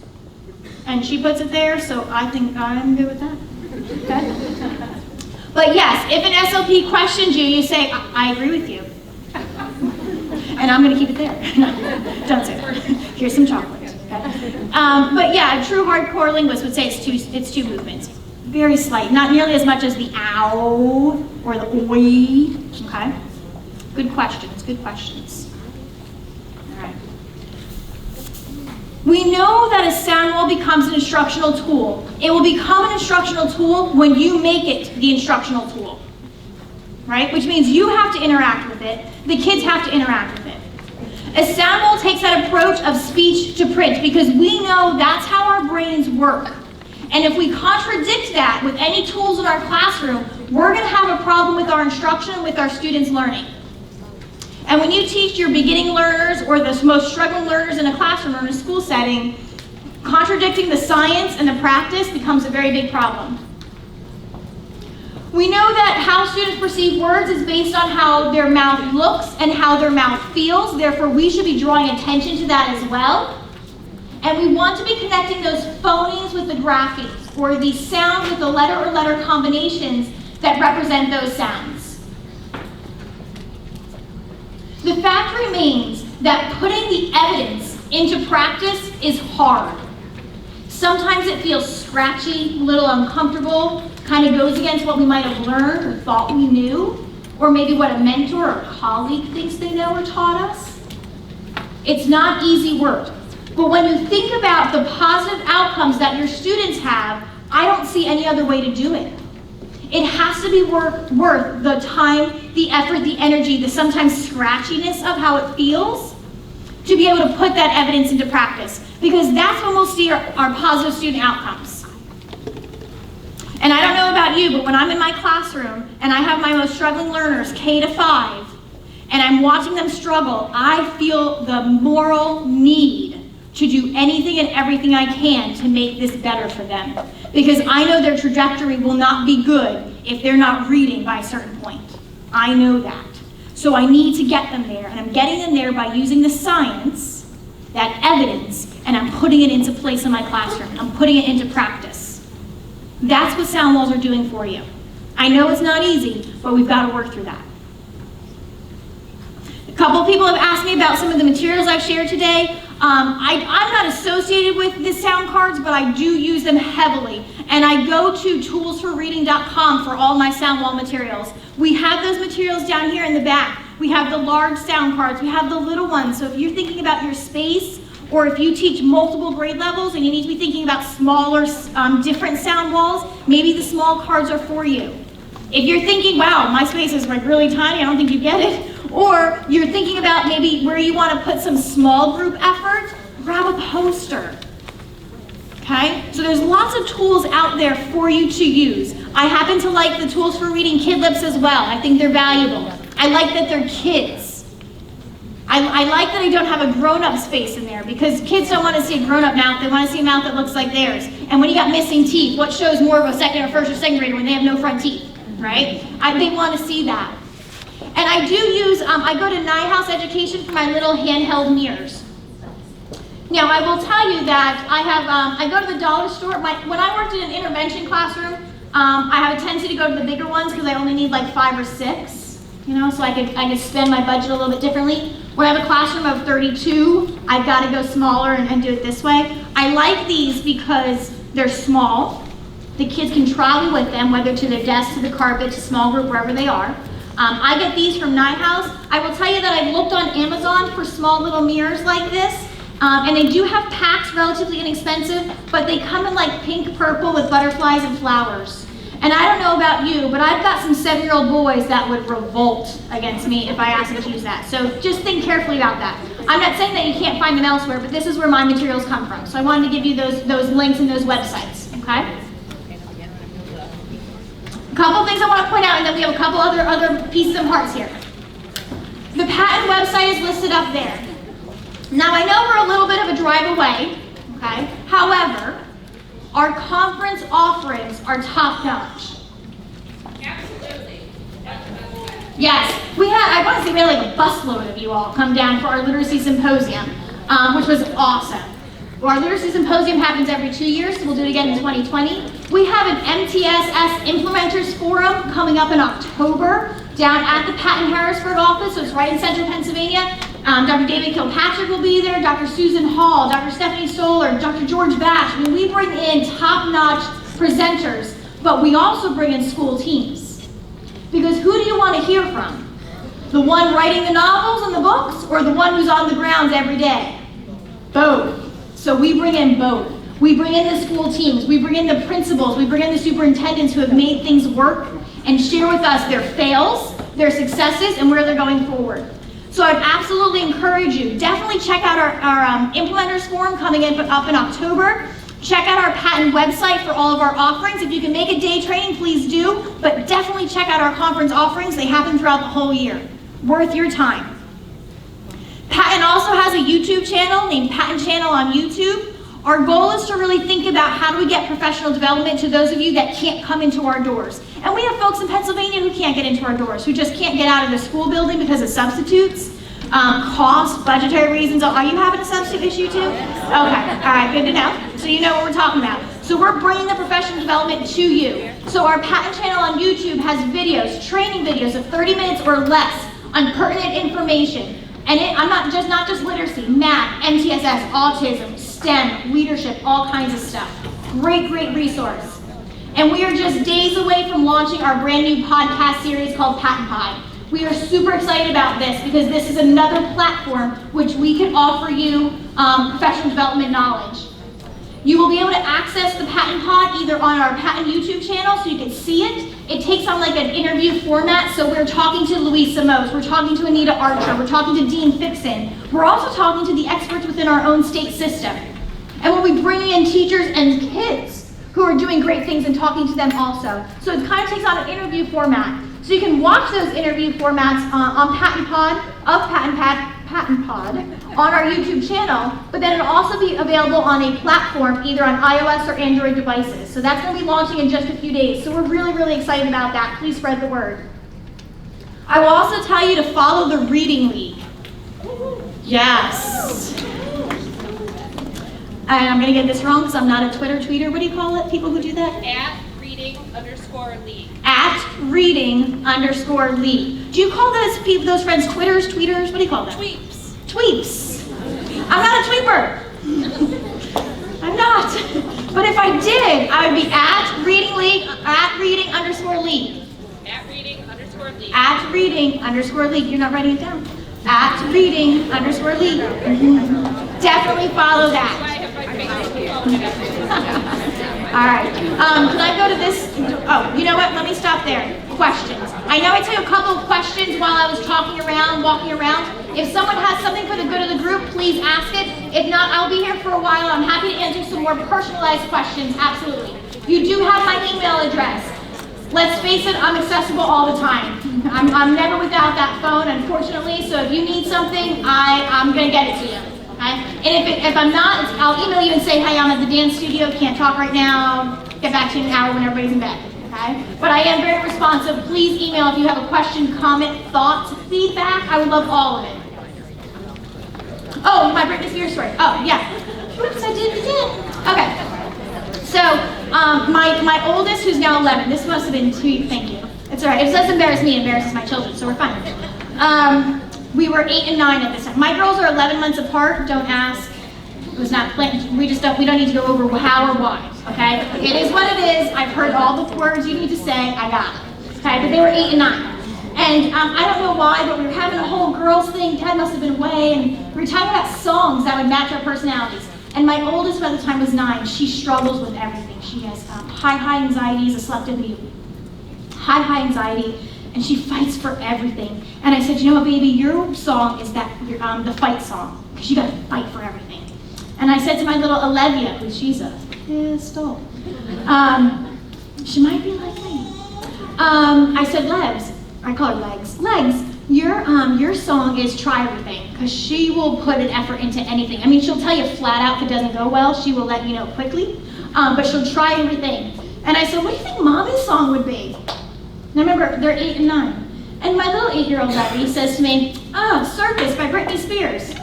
and she puts it there, so I think I'm good with that. Okay? But yes, if an SLP questions you, you say, I agree with you. And I'm going to keep it there. Don't say that. Here's some chocolate. Okay? But yeah, a true hardcore linguist would say it's two movements. Very slight, not nearly as much as the ow or the oi. Okay? Good questions, good questions. All right. We know that a sound wall becomes an instructional tool. It will become an instructional tool when you make it the instructional tool. Right? Which means you have to interact with it. The kids have to interact with it. A sound wall takes that approach of speech to print because we know that's how our brains work. And if we contradict that with any tools in our classroom, we're going to have a problem with our instruction, with our students' learning. And when you teach your beginning learners or the most struggling learners in a classroom or in a school setting, contradicting the science and the practice becomes a very big problem. We know that how students perceive words is based on how their mouth looks and how their mouth feels. Therefore, we should be drawing attention to that as well. And we want to be connecting those phonemes with the graphemes, or the sound with the letter or letter combinations that represent those sounds. The fact remains that putting the evidence into practice is hard. Sometimes it feels scratchy, a little uncomfortable, kind of goes against what we might have learned or thought we knew, or maybe what a mentor or colleague thinks they know or taught us. It's not easy work. But when you think about the positive outcomes that your students have, I don't see any other way to do it. It has to be worth the time, the effort, the energy, the sometimes scratchiness of how it feels to be able to put that evidence into practice. Because that's when we'll see our positive student outcomes. And I don't know about you, but when I'm in my classroom and I have my most struggling learners, K to 5, and I'm watching them struggle, I feel the moral need to do anything and everything I can to make this better for them. Because I know their trajectory will not be good if they're not reading by a certain point. I know that. So I need to get them there, and I'm getting them there by using the science, that evidence, and I'm putting it into place in my classroom. I'm putting it into practice. That's what sound walls are doing for you. I know it's not easy, but we've got to work through that. A couple of people have asked me about some of the materials I've shared today. I'm not associated with the sound cards, but I do use them heavily. And I go to toolsforreading.com for all my sound wall materials. We have those materials down here in the back. We have the large sound cards. We have the little ones. So if you're thinking about your space, or if you teach multiple grade levels and you need to be thinking about smaller, different sound walls, maybe the small cards are for you. If you're thinking, wow, my space is like really tiny, I don't think you get it. Or you're thinking about maybe where you want to put some small group effort, grab a poster. Okay? So there's lots of tools out there for you to use. I happen to like the Tools for Reading Kid Lips as well. I think they're valuable. I like that they're kids. I like that I don't have a grown-up space in there, because kids don't want to see a grown-up mouth, they want to see a mouth that looks like theirs. And when you got missing teeth, what shows more of a second or first or second grader when they have no front teeth, right? They want to see that. And I do use, I go to House Education for my little handheld mirrors. Now, I will tell you that I go to the dollar store. When I worked in an intervention classroom, I have a tendency to go to the bigger ones because I only need like 5 or 6, so I could spend my budget a little bit differently. When I have a classroom of 32, I've got to go smaller and do it this way. I like these because they're small. The kids can travel with them, whether to their desk, to the carpet, to small group, wherever they are. I get these from House. I will tell you that I've looked on Amazon for small little mirrors like this, and they do have packs, relatively inexpensive, but they come in like pink, purple with butterflies and flowers. And I don't know about you, but I've got some 7-year-old boys that would revolt against me if I asked them to use that. So just think carefully about that. I'm not saying that you can't find them elsewhere, but this is where my materials come from. So I wanted to give you those links and those websites, okay? A couple things I want to point out, and then we have a couple other pieces of parts here. The patent website is listed up there. Now I know we're a little bit of a drive away, okay? However, our conference offerings are top notch. Yes, I want to say we had like a busload of you all come down for our literacy symposium, which was awesome. Our literacy symposium happens every 2 years, so we'll do it again in 2020. We have an MTSS Implementers Forum coming up in October down at the Patton Harrisburg office, so it's right in central Pennsylvania. Dr. David Kilpatrick will be there, Dr. Susan Hall, Dr. Stephanie Stoller, Dr. George Bash. I mean, we bring in top-notch presenters, but we also bring in school teams. Because who do you want to hear from? The one writing the novels and the books, or the one who's on the grounds every day? Both. So we bring in both. We bring in the school teams, we bring in the principals, we bring in the superintendents who have made things work and share with us their fails, their successes, and where they're going forward. So I'd absolutely encourage you, definitely check out our Implementers Forum coming up in October. Check out our patent website for all of our offerings. If you can make a day training, please do, but definitely check out our conference offerings. They happen throughout the whole year. Worth your time. Patent also has a YouTube channel named Patent Channel on YouTube. Our goal is to really think about how do we get professional development to those of you that can't come into our doors. And we have folks in Pennsylvania who can't get into our doors, who just can't get out of the school building because of substitutes, cost, budgetary reasons. Are you having a substitute issue too? Okay, all right, good to know. So you know what we're talking about. So we're bringing the professional development to you. So our patent channel on YouTube has videos, training videos of 30 minutes or less on pertinent information. And I'm not just literacy, math, MTSS, autism, STEM, leadership, all kinds of stuff. Great, great resource. And we are just days away from launching our brand new podcast series called Patent Pod. We are super excited about this because this is another platform which we can offer you professional development knowledge. You will be able to access the Patent Pod either on our Patent YouTube channel so you can see it. It takes on like an interview format, so we're talking to Louisa Mose, we're talking to Anita Archer, we're talking to Dean Fixon. We're also talking to the experts within our own state system. And we'll be bringing in teachers and kids who are doing great things and talking to them also. So it kind of takes on an interview format. So you can watch those interview formats on Patent Pod on our YouTube channel, but then it'll also be available on a platform either on iOS or Android devices. So that's going to be launching in just a few days. So we're really, really excited about that. Please spread the word. I will also tell you to follow the Reading League. Yes. And I'm going to get this wrong because I'm not a Twitter tweeter. What do you call it? People who do that? @reading_league. @reading_league. Do you call those friends Twitters, tweeters? What do you call them? Tweeps. Tweeps. I'm not a tweeper. I'm not. But if I did, I would be @reading_league. @reading_league. @reading_league. You're not writing it down. @reading_league. Definitely follow that. I have my Facebook. All right. Can I go to this? Oh, you know what? Let me stop there. Questions. I know I took a couple of questions while I was walking around. If someone has something for the good of the group, please ask it. If not, I'll be here for a while. I'm happy to answer some more personalized questions. Absolutely. You do have my email address. Let's face it, I'm accessible all the time. I'm never without that phone, unfortunately. So if you need something, I'm going to get it to you. Okay? And if I'm not, I'll email you and say, hey, I'm at the dance studio, can't talk right now, get back to you in an hour when everybody's in bed. Okay? But I am very responsive. Please email if you have a question, comment, thoughts, feedback. I would love all of it. Oh, my Britney Spears story. Oh, yeah. Oops, I did it again. Okay. So, my oldest, who's now 11, this must have been 2, thank you. It's all right. It doesn't embarrass me, it embarrasses my children, so we're fine. We were 8 and 9 at this time. My girls are 11 months apart. Don't ask. It was not planned. We don't need to go over how or why. Okay? It is what it is. I've heard all the words you need to say. I got it. Okay? But they were 8 and 9. And I don't know why, but we were having a whole girls thing. Dad must have been away, and we were talking about songs that would match our personalities. And my oldest by the time was 9. She struggles with everything. She has high anxiety, is a selective mute. High anxiety. And she fights for everything. And I said, you know what, baby, your song is the fight song, because you got to fight for everything. And I said to my little Olivia, who she's a pistol, she might be like me. I said, Legs, I call her Legs, your song is try everything, because she will put an effort into anything. I mean, she'll tell you flat out if it doesn't go well, she will let you know quickly, but she'll try everything. And I said, what do you think Mommy's song would be? And I remember, they're 8 and 9. And my little 8-year-old Debbie says to me, oh, Circus by Britney Spears. And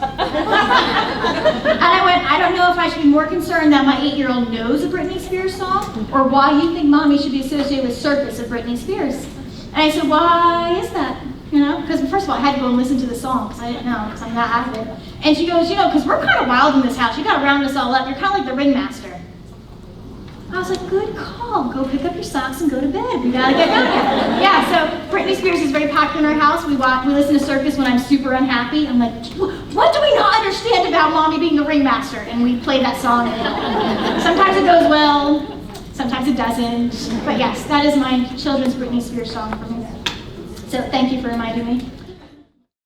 I went, I don't know if I should be more concerned that my 8-year-old knows a Britney Spears song, or why you think Mommy should be associated with Circus of Britney Spears. And I said, why is that? You know, because first of all, I had to go and listen to the song, because I didn't know, because I'm that out of it. And she goes, you know, because we're kind of wild in this house. You got to round us all up. You're kind of like the ringmaster. I was like, good call. Go pick up your socks and go to bed. We gotta get going here. Yeah, so Britney Spears is very popular in our house. We listen to Circus when I'm super unhappy. I'm like, what do we not understand about Mommy being the ringmaster? And we play that song. Sometimes it goes well, sometimes it doesn't. But yes, that is my children's Britney Spears song for me. So thank you for reminding me.